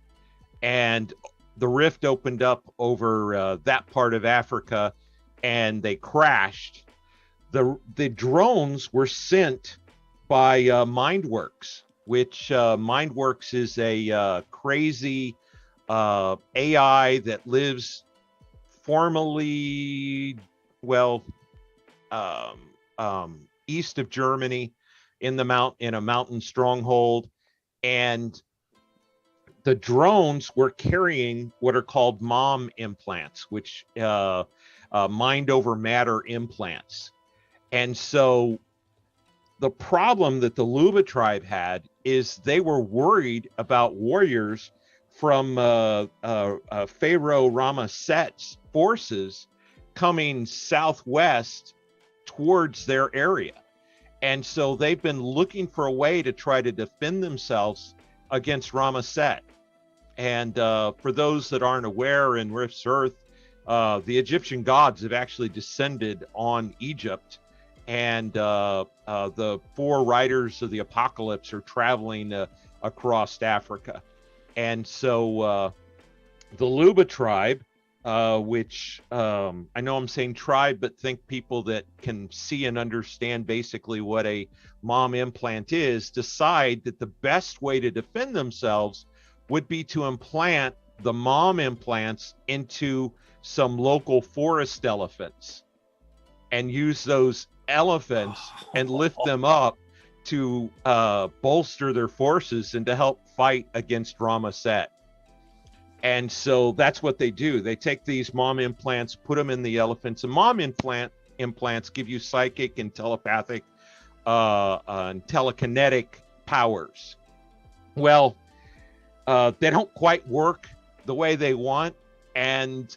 and the rift opened up over that part of Africa, and they crashed. The drones were sent by MindWorks, which MindWorks is a crazy AI that lives formerly, east of Germany, in a mountain stronghold, and the drones were carrying what are called MOM implants, which mind over matter implants. And so the problem that the Luba tribe had is they were worried about warriors from Pharaoh Ramaset's forces coming southwest towards their area. And so they've been looking for a way to try to defend themselves against Ramaset. And for those that aren't aware, in Rift's Earth, the Egyptian gods have actually descended on Egypt, and the four riders of the apocalypse are traveling across Africa. And so the Luba tribe, which I know I'm saying tribe, but think people that can see and understand basically what a MOM implant is, decide that the best way to defend themselves would be to implant the MOM implants into some local forest elephants and use those elephants and lift them up to bolster their forces and to help fight against Ramaset. And so that's what they do. They take these MOM implants, put them in the elephants, and MOM implants give you psychic and telepathic and telekinetic powers. Well, they don't quite work the way they want, and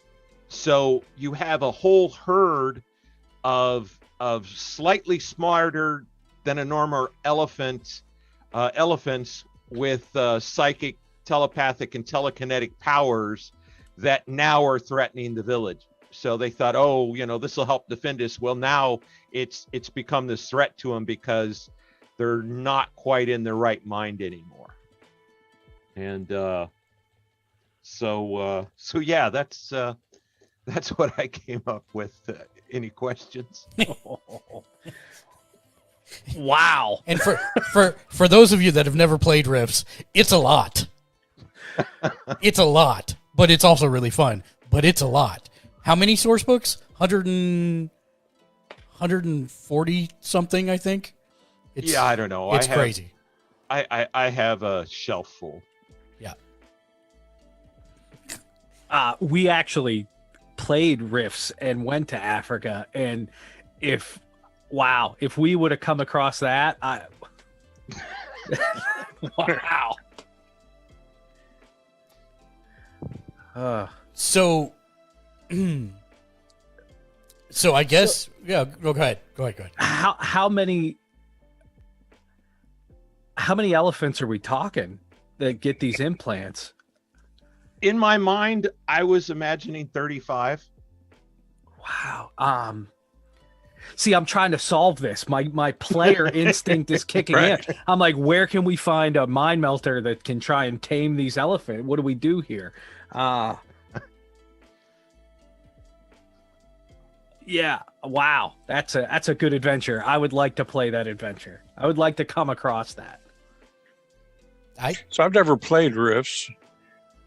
so you have a whole herd of slightly smarter than a normal elephants with psychic, telepathic, and telekinetic powers that now are threatening the village. So they thought, this will help defend us. Well, now it's become this threat to them because they're not quite in their right mind anymore. And so yeah, that's what I came up with. Any questions? Wow. And for those of you that have never played Rifts, it's a lot. It's a lot, but it's also really fun. But it's a lot. How many source books? 140 something, I think. I don't know. It's crazy. I have a shelf full. Yeah. We actually played Rifts and went to Africa, and if we would have come across that, wow. So I guess go ahead. How many elephants are we talking that get these implants? In my mind, I was imagining 35. Wow. See, I'm trying to solve this. My player instinct is kicking in. I'm like, where can we find a mind melter that can try and tame these elephants? What do we do here? Yeah. Wow. That's a good adventure. I would like to play that adventure. I would like to come across that. So I've never played Rifts,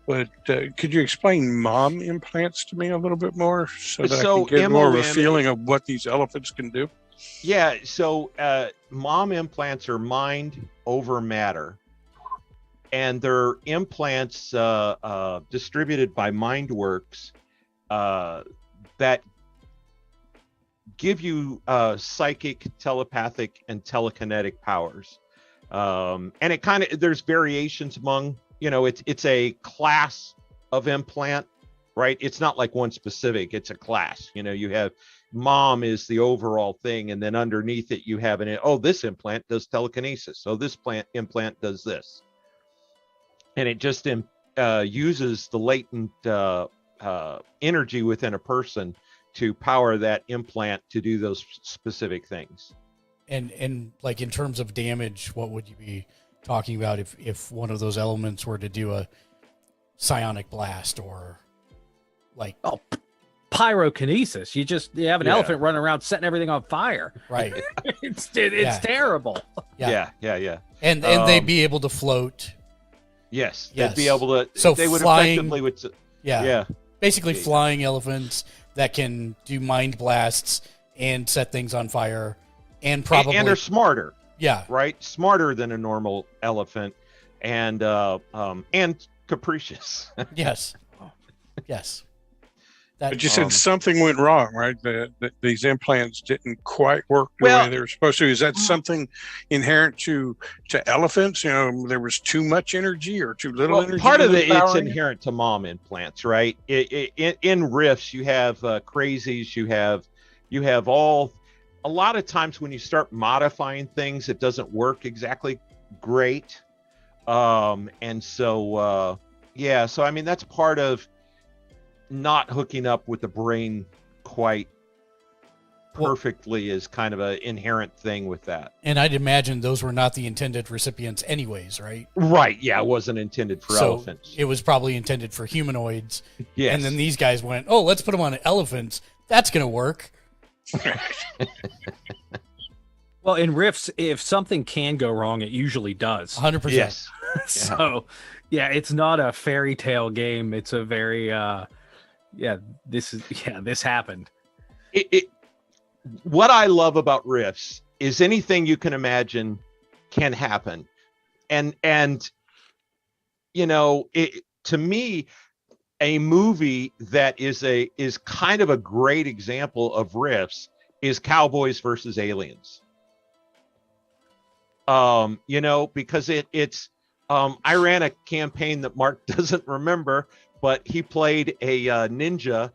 But could you explain mom implants to me a little bit more so that So I can get more of a MOM feeling of what these elephants can do? Yeah, so mom implants are mind over matter, and they're implants distributed by MindWorks that give you psychic, telepathic, and telekinetic powers. And it kind of, there's variations among, it's a class of implant, right? It's not like one specific, it's a class. You have mom is the overall thing, and then underneath it you have this implant does telekinesis, so this implant does this, and it just uses the latent energy within a person to power that implant to do those specific things. And like in terms of damage, what would you be talking about if one of those elements were to do a psionic blast or like pyrokinesis? You have an elephant running around setting everything on fire. Right. It's terrible. Yeah. And they'd be able to float. Yes. They'd be able to. So they would flying, effectively yeah. Basically flying elephants that can do mind blasts and set things on fire, and probably and are smarter. Yeah. Right. Smarter than a normal elephant, and capricious. Yes. Yes. But you said something went wrong, right? These implants didn't quite work the way they were supposed to. Is that something inherent to elephants? There was too much energy or too little energy? Part of it's inherent to mom implants, right? In rifts, you have crazies, you have all. A lot of times when you start modifying things, it doesn't work exactly great, and so So I mean, that's part of not hooking up with the brain quite perfectly is kind of an inherent thing with that. And I'd imagine those were not the intended recipients anyways, right? Right. Yeah, it wasn't intended for elephants. It was probably intended for humanoids. Yes. And then these guys went, let's put them on elephants. That's going to work. Well, in rifts, if something can go wrong, it usually does. 100%. Yes. So, it's not a fairy tale game. It's a very... this happened. What I love about riffs is anything you can imagine can happen, and to me, a movie that is kind of a great example of riffs is Cowboys versus Aliens. Because it's I ran a campaign that Mark doesn't remember. But he played a ninja,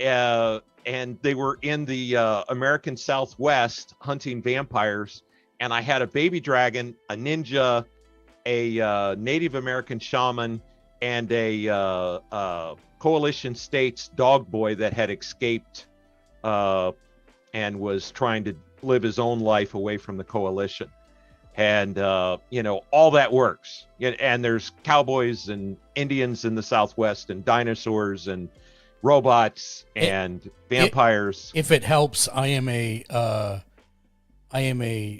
and they were in the American Southwest hunting vampires. And I had a baby dragon, a ninja, a Native American shaman, and a coalition states dog boy that had escaped and was trying to live his own life away from the coalition. And all that works, and there's cowboys and Indians in the Southwest, and dinosaurs and robots and vampires. If it helps, I am a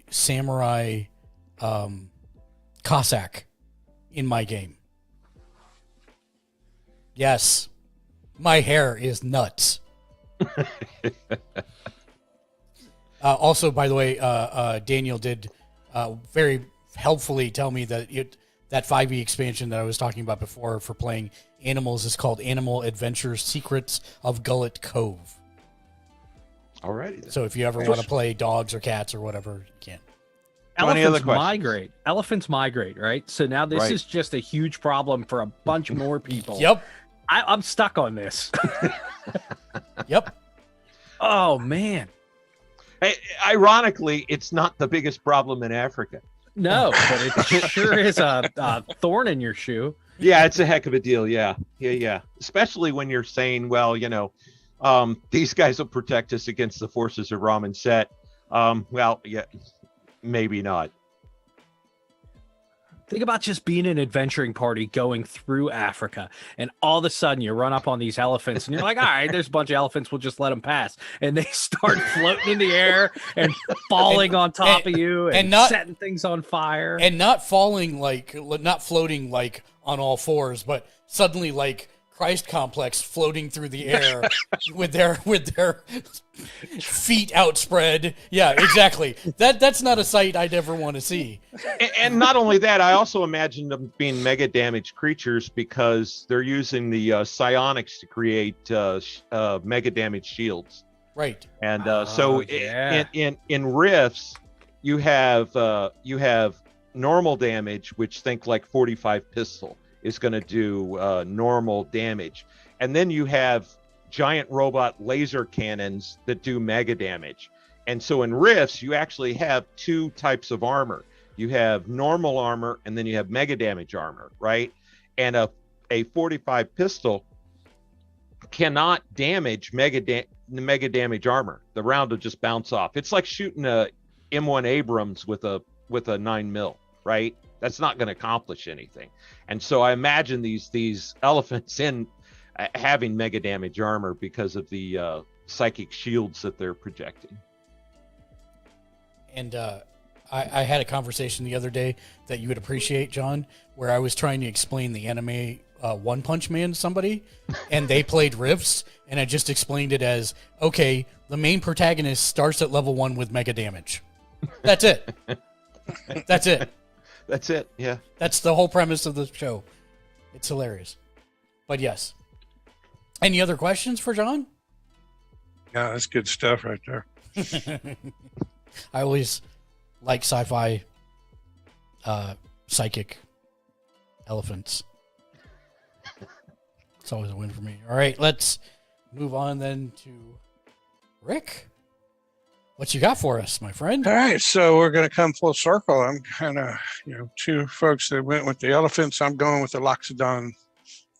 samurai Cossack in my game. Yes, my hair is nuts. Also, by the way, Daniel did very helpfully tell me that that 5e expansion that I was talking about before for playing animals is called Animal Adventures Secrets of Gullet Cove. Alrighty. So if you ever want to play dogs or cats or whatever, you can. Elephants migrate, right? So now this is just a huge problem for a bunch more people. Yep. I'm stuck on this. Yep. Oh, man. Ironically, it's not the biggest problem in Africa. No, but it sure is a thorn in your shoe. Yeah, it's a heck of a deal. Yeah. Especially when you're saying, well, these guys will protect us against the forces of Ramen Set. Maybe not. Think about just being an adventuring party going through Africa, and all of a sudden you run up on these elephants, and you're like, all right, there's a bunch of elephants, we'll just let them pass. And they start floating in the air and falling on top of you and not setting things on fire. And not floating like on all fours, but suddenly like Christ complex floating through the air with their feet outspread. Yeah, exactly. That's not a sight I'd ever want to see. And not only that, I also imagine them being mega damage creatures because they're using the psionics to create mega damage shields. Right. And yeah. in rifts, you have normal damage, which think like 45 pistol is going to do normal damage, and then you have giant robot laser cannons that do mega damage. And so in rifts, you actually have two types of armor. You have normal armor, and then you have mega damage armor, right? And a 45 pistol cannot damage mega damage armor. The round will just bounce off. It's like shooting a M1 Abrams with a 9mm, right? That's not going to accomplish anything. And so I imagine these elephants in having mega damage armor because of the psychic shields that they're projecting. And I had a conversation the other day that you would appreciate, John, where I was trying to explain the anime One Punch Man to somebody, and they played Rifts, and I just explained it as, okay, the main protagonist starts at level 1 with mega damage. That's it. That's it. That's it. Yeah. That's the whole premise of the show. It's hilarious. But yes. Any other questions for John? Yeah, that's good stuff right there. I always like sci-fi psychic elephants. It's always a win for me. All right, let's move on then to Rick. What you got for us, my friend? All right, so we're going to come full circle. I'm kind of, two folks that went with the elephants. I'm going with the Loxodon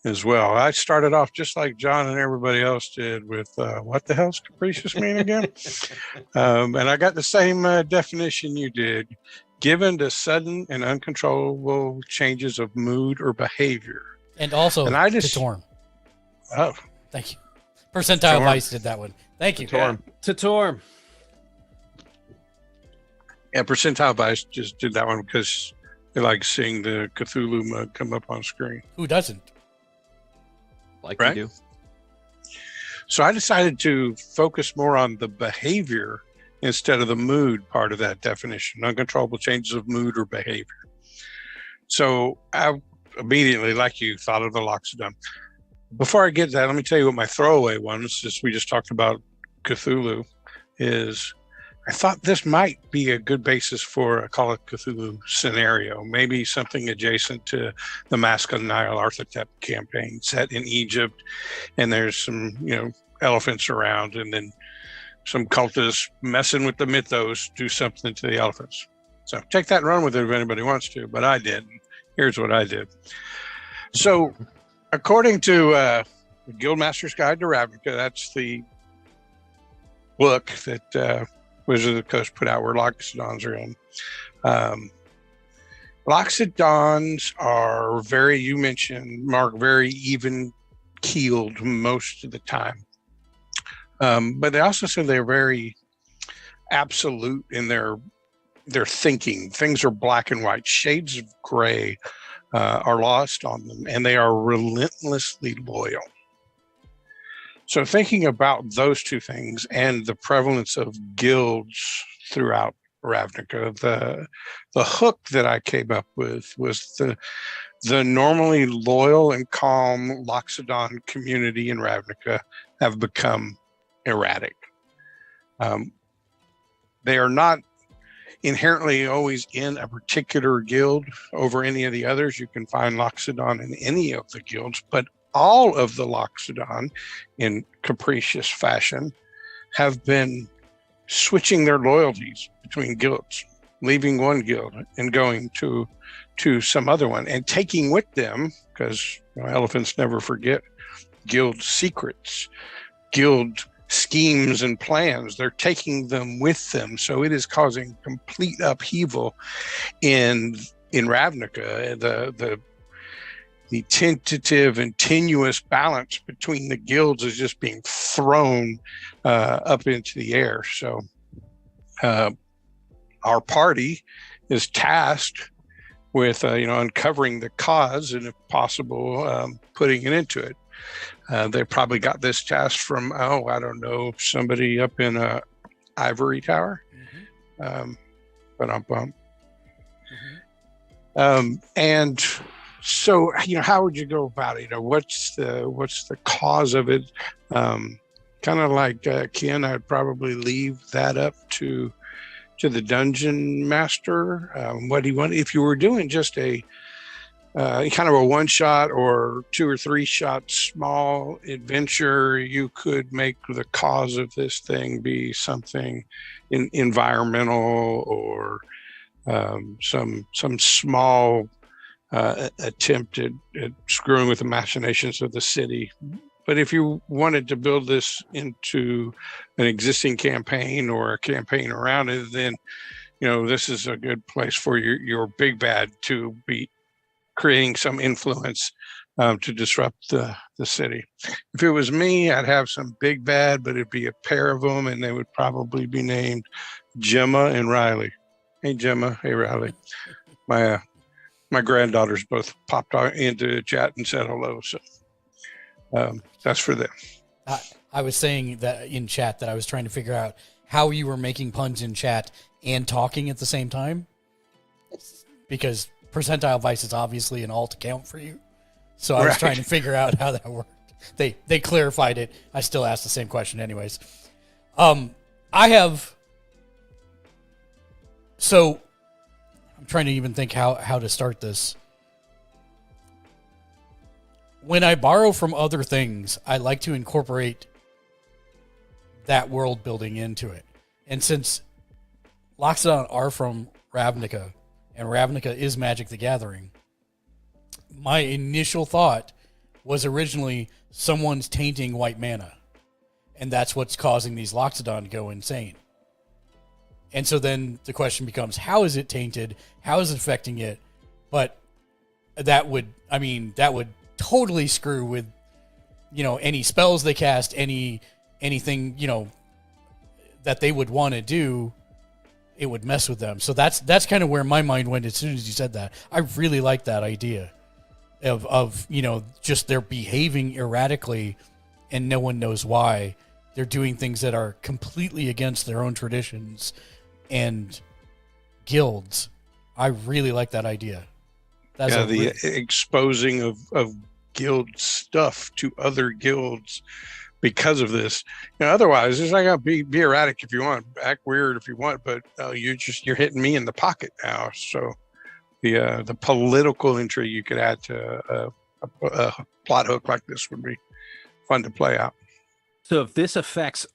as well. I started off just like John and everybody else did with what the hell's capricious mean again? And I got the same definition you did. Given to sudden and uncontrollable changes of mood or behavior. And also and I just, to Torm. Oh. Thank you. Percentile Vice did that one. Thank you. Torm. To Torm. Yeah, Percentile Vice just did that one because they like seeing the Cthulhu mug come up on screen. Who doesn't? Like right? you do. So I decided to focus more on the behavior instead of the mood part of that definition, uncontrollable changes of mood or behavior. So I immediately, like you, thought of the Loxodon. Before I get to that, let me tell you what my throwaway one, since we just talked about Cthulhu, is I thought this might be a good basis for a Call of Cthulhu scenario, maybe something adjacent to the Mask of the Nile Arthotep campaign set in Egypt, and there's some, elephants around, and then some cultists messing with the mythos do something to the elephants. So take that and run with it if anybody wants to, but I did. Here's what I did. So according to the Guildmaster's Guide to Ravnica, that's the book that Wizards of the Coast put out where Loxodons are in. Loxodons are very, you mentioned, Mark, very even-keeled most of the time. But they also say they're very absolute in their thinking. Things are black and white. Shades of gray are lost on them, and they are relentlessly loyal. So thinking about those two things and the prevalence of guilds throughout Ravnica, the hook that I came up with was the normally loyal and calm Loxodon community in Ravnica have become erratic. They are not inherently always in a particular guild over any of the others. You can find Loxodon in any of the guilds, but all of the Loxodon in capricious fashion have been switching their loyalties between guilds, leaving one guild and going to some other one, and taking with them, because elephants never forget, guild secrets, guild schemes and plans. They're taking them with them. So it is causing complete upheaval in Ravnica. The tentative and tenuous balance between the guilds is just being thrown up into the air. So our party is tasked with uncovering the cause and, if possible, putting it into it. They probably got this task from I don't know, somebody up in a ivory tower. But I'm bummed. And so, how would you go about it? What's the cause of it? Kind of like Ken, I'd probably leave that up to the dungeon master. What do you want? If you were doing just a kind of a one shot or 2 or 3 shot small adventure, you could make the cause of this thing be something environmental or some small attempt at screwing with the machinations of the city. But if you wanted to build this into an existing campaign or a campaign around it, then this is a good place for your big bad to be creating some influence to disrupt the city. If it was me, I'd have some big bad, but it'd be a pair of them, and they would probably be named Gemma and Riley. Hey, Gemma. Hey, Riley. My granddaughters both popped into chat and said hello. So that's for them. I was saying that in chat that I was trying to figure out how you were making puns in chat and talking at the same time, because percentile vice is obviously an alt account for you. So I was trying to figure out how that worked. They clarified it. I still asked the same question anyways. So I'm trying to even think how to start this. When I borrow from other things, I like to incorporate that world building into it. And since Loxodon are from Ravnica, and Ravnica is Magic the Gathering, my initial thought was originally someone's tainting white mana. And that's what's causing these Loxodon to go insane. And so then the question becomes, how is it tainted? How is it affecting it? But that would totally screw with, any spells they cast, anything, that they would want to do. It would mess with them. So that's kind of where my mind went as soon as you said that. I really like that idea of just they're behaving erratically and no one knows why. They're doing things that are completely against their own traditions and guilds. I really like that idea. Exposing of guild stuff to other guilds because of this. Otherwise, it's not gonna be erratic if you want, act weird if you want, but you're hitting me in the pocket now. So the political intrigue you could add to a plot hook like this would be fun to play out. So if this affects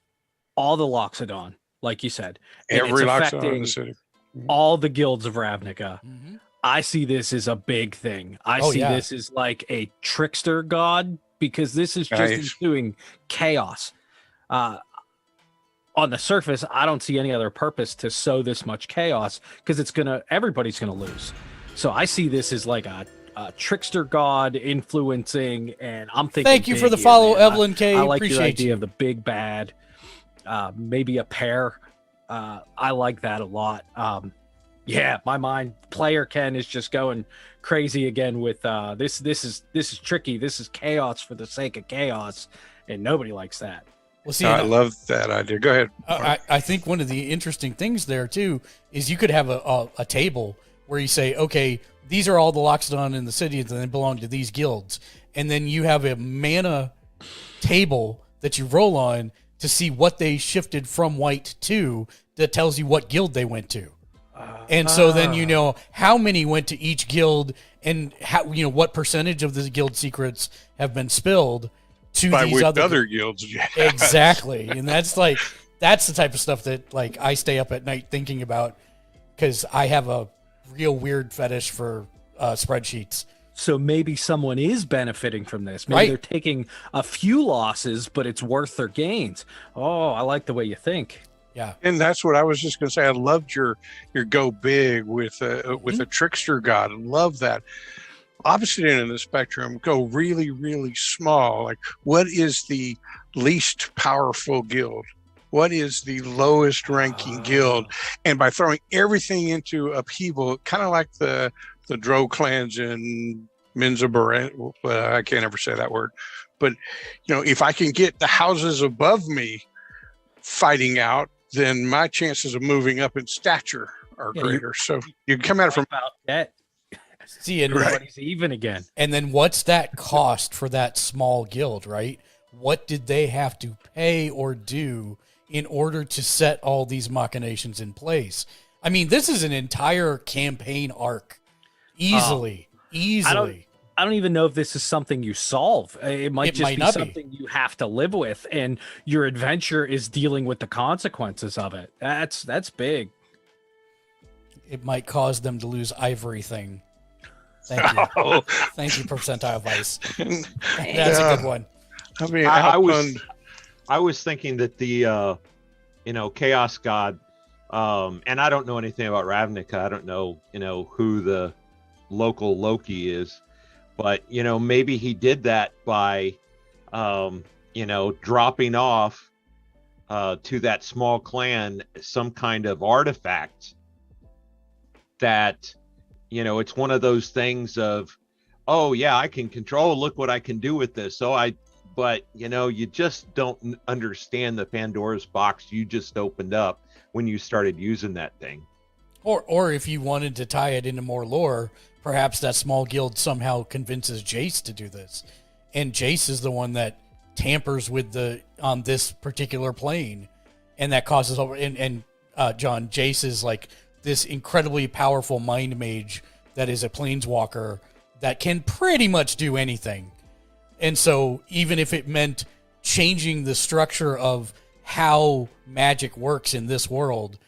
all the Loxodon, like you said, every Loxodon in the city, all the guilds of Ravnica, I see this as a big thing. I see this as like a trickster god, because this is just doing chaos. On the surface, I don't see any other purpose to sow this much chaos, because everybody's gonna lose. So I see this as like a trickster god influencing, and I'm thinking. Thank you for the follow, Evelyn K. I like your idea of the big bad, maybe a pair. I like that a lot. My player Ken is just going crazy again with this is tricky. This is chaos for the sake of chaos, and nobody likes that. Well, see, I love that idea. Go ahead. I think one of the interesting things there too is you could have a table where you say, okay, these are all the Loxodon in the city and they belong to these guilds, and then you have a mana table that you roll on to see what they shifted from white to, that tells you what guild they went to. And so then how many went to each guild, and how what percentage of the guild secrets have been spilled to these other guilds. Exactly. And that's the type of stuff that I stay up at night thinking about, because I have a real weird fetish for spreadsheets. So maybe someone is benefiting from this. Maybe they're taking a few losses, but it's worth their gains. Oh, I like the way you think. Yeah, and that's what I was just going to say. I loved your go big with a trickster god. I love that. Opposite end of the spectrum, go really, really small. Like, what is the least powerful guild? What is the lowest ranking guild? And by throwing everything into upheaval, kind of like the the Dro clans in Minzabaran. Well, I can't ever say that word, but if I can get the houses above me fighting out, then my chances of moving up in stature are greater. So you can come at it from about that. See, and Everybody's even again. And then what's that cost for that small guild, right? What did they have to pay or do in order to set all these machinations in place? I mean, this is an entire campaign arc. Easily. I don't even know if this is something you solve. It might be something you have to live with, and your adventure is dealing with the consequences of it. That's big. It might cause them to lose Ivory thing. Thank you. Oh. Thank you, Percentile Vice. That's a good one. I mean, I was thinking that the Chaos God, and I don't know anything about Ravnica. I don't know, who the local Loki is, but maybe he did that by dropping off to that small clan some kind of artifact that it's one of those things of, oh yeah, I can control, look what I can do with this. But you just don't understand the Pandora's box you just opened up when you started using that thing. Or if you wanted to tie it into more lore, perhaps that small guild somehow convinces Jace to do this. And Jace is the one that tampers with on this particular plane. And that causes John, Jace is like this incredibly powerful mind mage that is a planeswalker that can pretty much do anything. And so even if it meant changing the structure of how magic works in this world,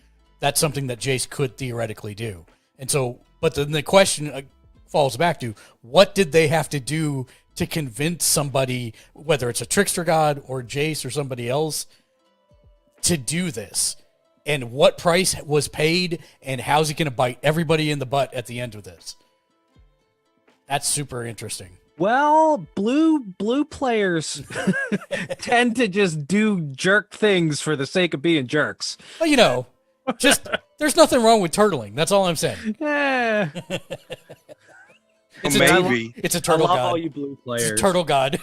that's something that Jace could theoretically do. And so, but then the question falls back to, what did they have to do to convince somebody, whether it's a trickster god or Jace or somebody else, to do this? And what price was paid, and how's he going to bite everybody in the butt at the end of this? That's super interesting. Well, blue players tend to just do jerk things for the sake of being jerks. Well, just there's nothing wrong with turtling. That's all I'm saying. Yeah. It's a turtle I love god. all you blue players. It's a turtle god.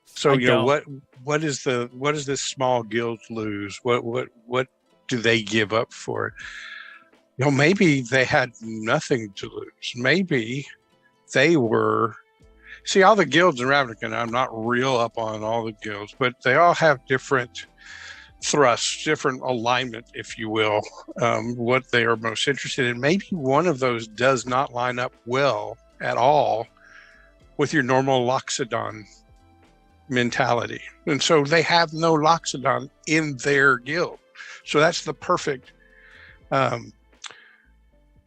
So what does this small guild lose? What do they give up for it? Maybe they had nothing to lose. Maybe they were. See, all the guilds in Ravnica, and I'm not real up on all the guilds, but they all have different thrusts, different alignment, if you will, what they are most interested in. Maybe one of those does not line up well at all with your normal Loxodon mentality. And so they have no Loxodon in their guild. So that's the perfect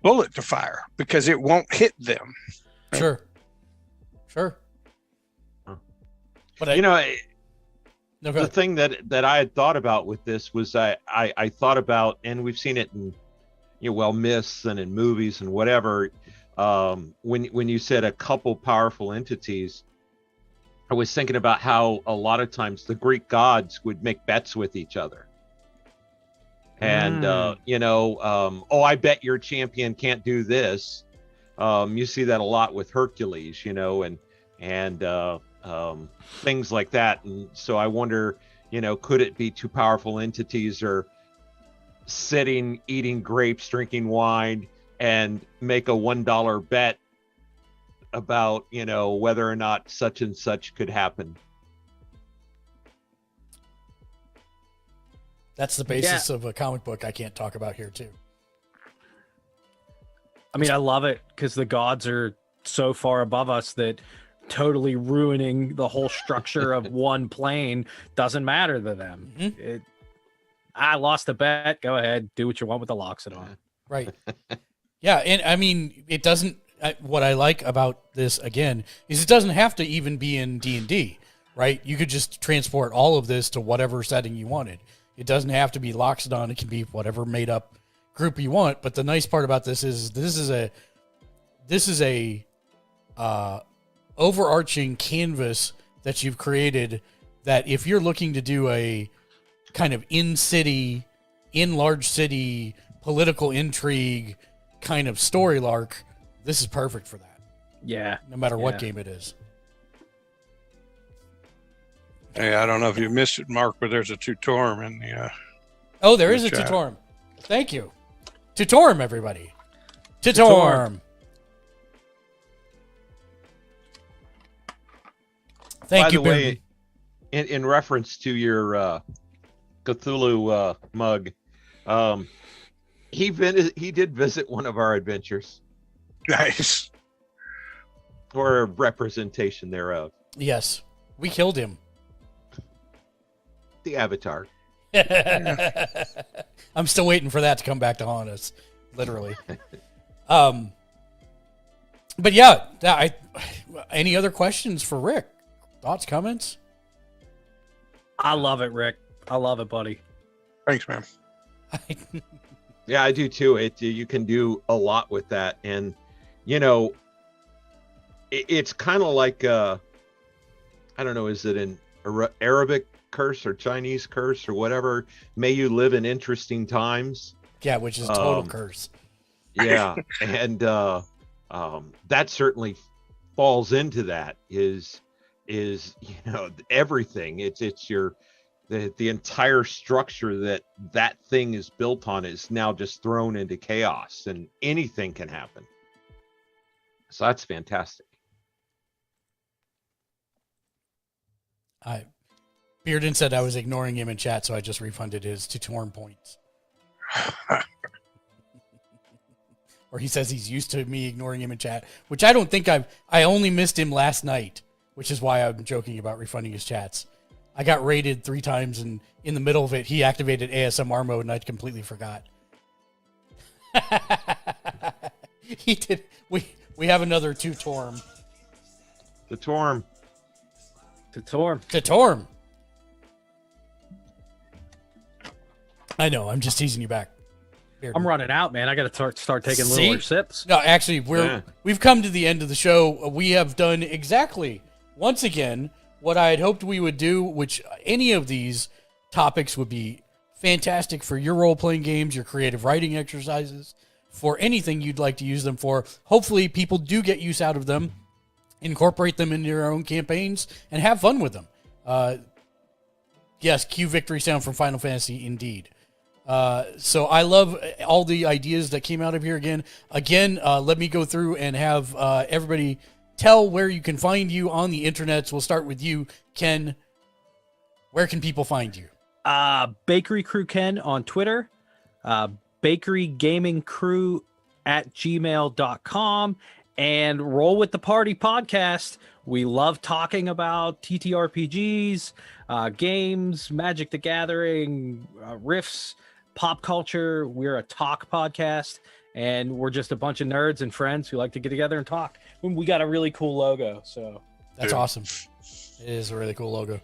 bullet to fire, because it won't hit them. Sure. But the thing that I had thought about with this was I thought about, and we've seen it in myths and in movies and whatever, when you said a couple powerful entities, I was thinking about how a lot of times the Greek gods would make bets with each other. And I bet your champion can't do this. You see that a lot with Hercules, and things like that. And so I wonder, could it be two powerful entities or sitting, eating grapes, drinking wine, and make a $1 bet about, whether or not such and such could happen? That's the basis of a comic book I can't talk about here too. I mean, I love it because the gods are so far above us that totally ruining the whole structure of one plane doesn't matter to them. Mm-hmm. I lost a bet. Go ahead, do what you want with the Loxodon. Right. Yeah, and I mean, it doesn't. What I like about this again is it doesn't have to even be in D&D, right? You could just transport all of this to whatever setting you wanted. It doesn't have to be Loxodon. It can be whatever made up group you want. But the nice part about this is this is a overarching canvas that you've created, that if you're looking to do a kind of in large city political intrigue kind of story arc, this is perfect for that. Yeah. No matter what Yeah. game it is. Hey, I don't know if you missed it, Mark, but there's a tutorial in the. Oh, there is a Chat. tutorial. Thank you. Tutorial, everybody. Tutorial. Thank By you, the way, Barry. in reference to your Cthulhu mug, he did visit one of our adventures, Nice. or a representation thereof. Yes, we killed him. The Avatar. I'm still waiting for that to come back to haunt us, literally. But yeah, any other questions for Rick? Thoughts, comments? I love it, Rick. I love it, buddy. Thanks, man. Yeah, I do too. You can do a lot with that, and it's kind of like I don't know, is it an Arabic curse or Chinese curse or whatever? May you live in interesting times. Yeah, which is a total curse. Yeah, and that certainly falls into that. Is everything. It's your the entire structure that thing is built on is now just thrown into chaos, and anything can happen. So that's fantastic. Bearden said I was ignoring him in chat, so I just refunded his tutorial points. Or he says he's used to me ignoring him in chat, which I don't think I only missed him last night, which is why I'm joking about refunding his chats. I got raided 3 times, and in the middle of it, he activated ASMR mode, and I completely forgot. He did. We have another Torm. The Torm. Torm. I know. I'm just teasing you back. Bearden. I'm running out, man. I got to start taking little sips. No, actually, we've come to the end of the show. We have done exactly, once again, what I had hoped we would do, which any of these topics would be fantastic for your role-playing games, your creative writing exercises, for anything you'd like to use them for. Hopefully, people do get use out of them, incorporate them into your own campaigns, and have fun with them. Yes, cue victory sound from Final Fantasy, indeed. So I love all the ideas that came out of here again. Let me go through and have everybody tell where you can find you on the internets. We'll start with you, Ken. Where can people find you? Bakery Crew Ken on Twitter, Bakery Gaming Crew at gmail.com, and Roll with the Party podcast. We love talking about TTRPGs, games, Magic the Gathering, riffs, pop culture. We're a talk podcast, and we're just a bunch of nerds and friends who like to get together and talk. We got a really cool logo, so that's awesome. It is a really cool logo.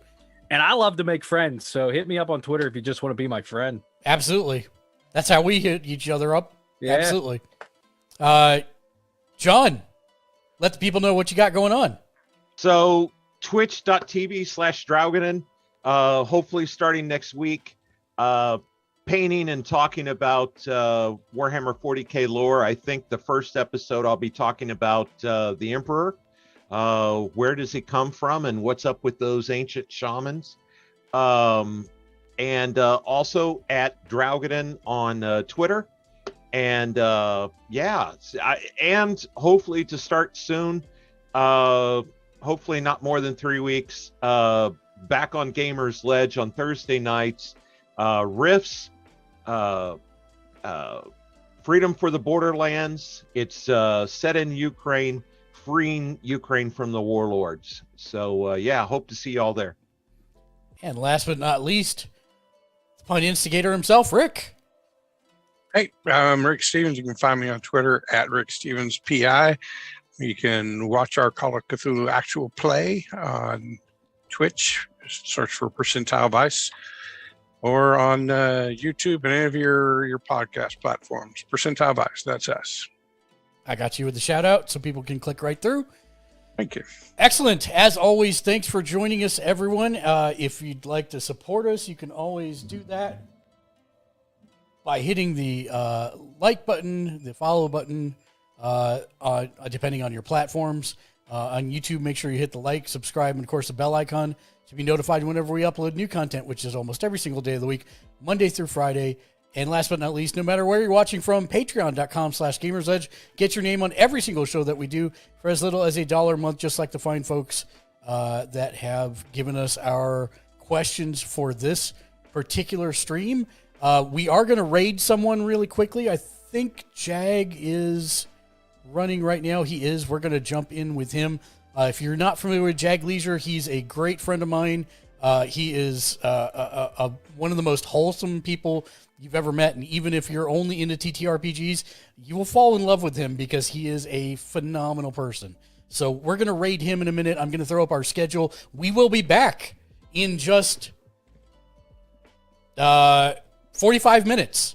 And I love to make friends, so hit me up on Twitter if you just want to be my friend. Absolutely. That's how we hit each other up. Yeah. Absolutely. John, let the people know what you got going on. So twitch.tv/Drauganen, hopefully starting next week, painting and talking about Warhammer 40K lore. I think the first episode I'll be talking about the Emperor. Where does he come from and what's up with those ancient shamans? And also at Drauganen on Twitter. And and hopefully to start soon, hopefully not more than 3 weeks, back on Gamers Ledge on Thursday nights, riffs, Freedom for the Borderlands. It's set in Ukraine, freeing Ukraine from the warlords. So hope to see you all there. And last but not least, the pun instigator himself, Rick. Hey, I'm Rick Stevens. You can find me on Twitter at Rick Stevens PI. You can watch our Call of Cthulhu actual play on Twitch. Search for Percentile Vice, or on YouTube and any of your podcast platforms. Percentile Vice, that's us. I got you with the shout out so people can click right through. Thank you. Excellent. As always, thanks for joining us, everyone. If you'd like to support us, you can always do that by hitting the like button, the follow button, depending on your platforms. On YouTube, make sure you hit the like, subscribe, and of course the bell icon to be notified whenever we upload new content, which is almost every single day of the week, Monday through Friday. And last but not least, no matter where you're watching from, patreon.com/gamersedge. Get your name on every single show that we do for as little as $1 a month, just like the fine folks that have given us our questions for this particular stream. We are going to raid someone really quickly. I think Jag is running right now. He is. We're going to jump in with him. If you're not familiar with Jag Leisure, he's a great friend of mine. He is one of the most wholesome people you've ever met. And even if you're only into TTRPGs, you will fall in love with him because he is a phenomenal person. So we're going to raid him in a minute. I'm going to throw up our schedule. We will be back in just 45 minutes.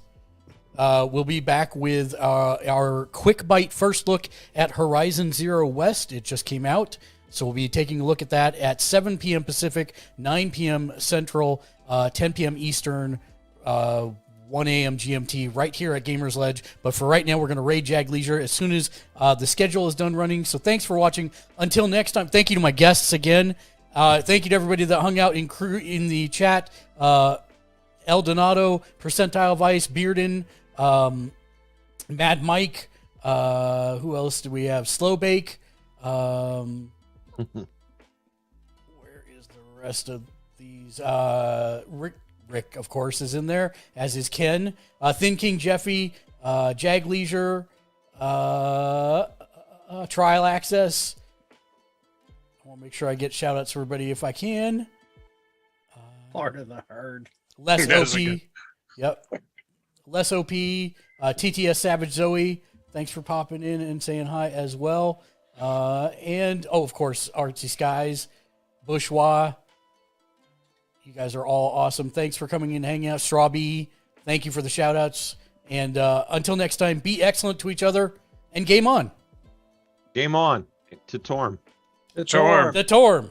We'll be back with our quick bite first look at Horizon Zero West. It just came out. So we'll be taking a look at that at 7 p.m. Pacific, 9 p.m. Central, 10 p.m. Eastern, 1 a.m. GMT right here at Gamer's Ledge. But for right now, we're going to raid Jag Leisure as soon as the schedule is done running. So thanks for watching. Until next time, thank you to my guests again. Thank you to everybody that hung out in the chat. El Donato, Percentile Vice, Bearden, Mad Mike. Who else do we have? Slowbake. Where is the rest of these? Rick, of course, is in there, as is Ken. Thin King Jeffy, Jag Leisure, Trial Access. I want to make sure I get shout-outs for everybody if I can. Part of the herd. Less OP. Yep. Less OP. TTS Savage Zoe. Thanks for popping in and saying hi as well. Of course, Artsy Skies, Bourgeois. You guys are all awesome. Thanks for coming in and hanging out. Strawbee, thank you for the shout outs. And until next time, be excellent to each other and game on. Game on to Torm. The Torm. The Torm.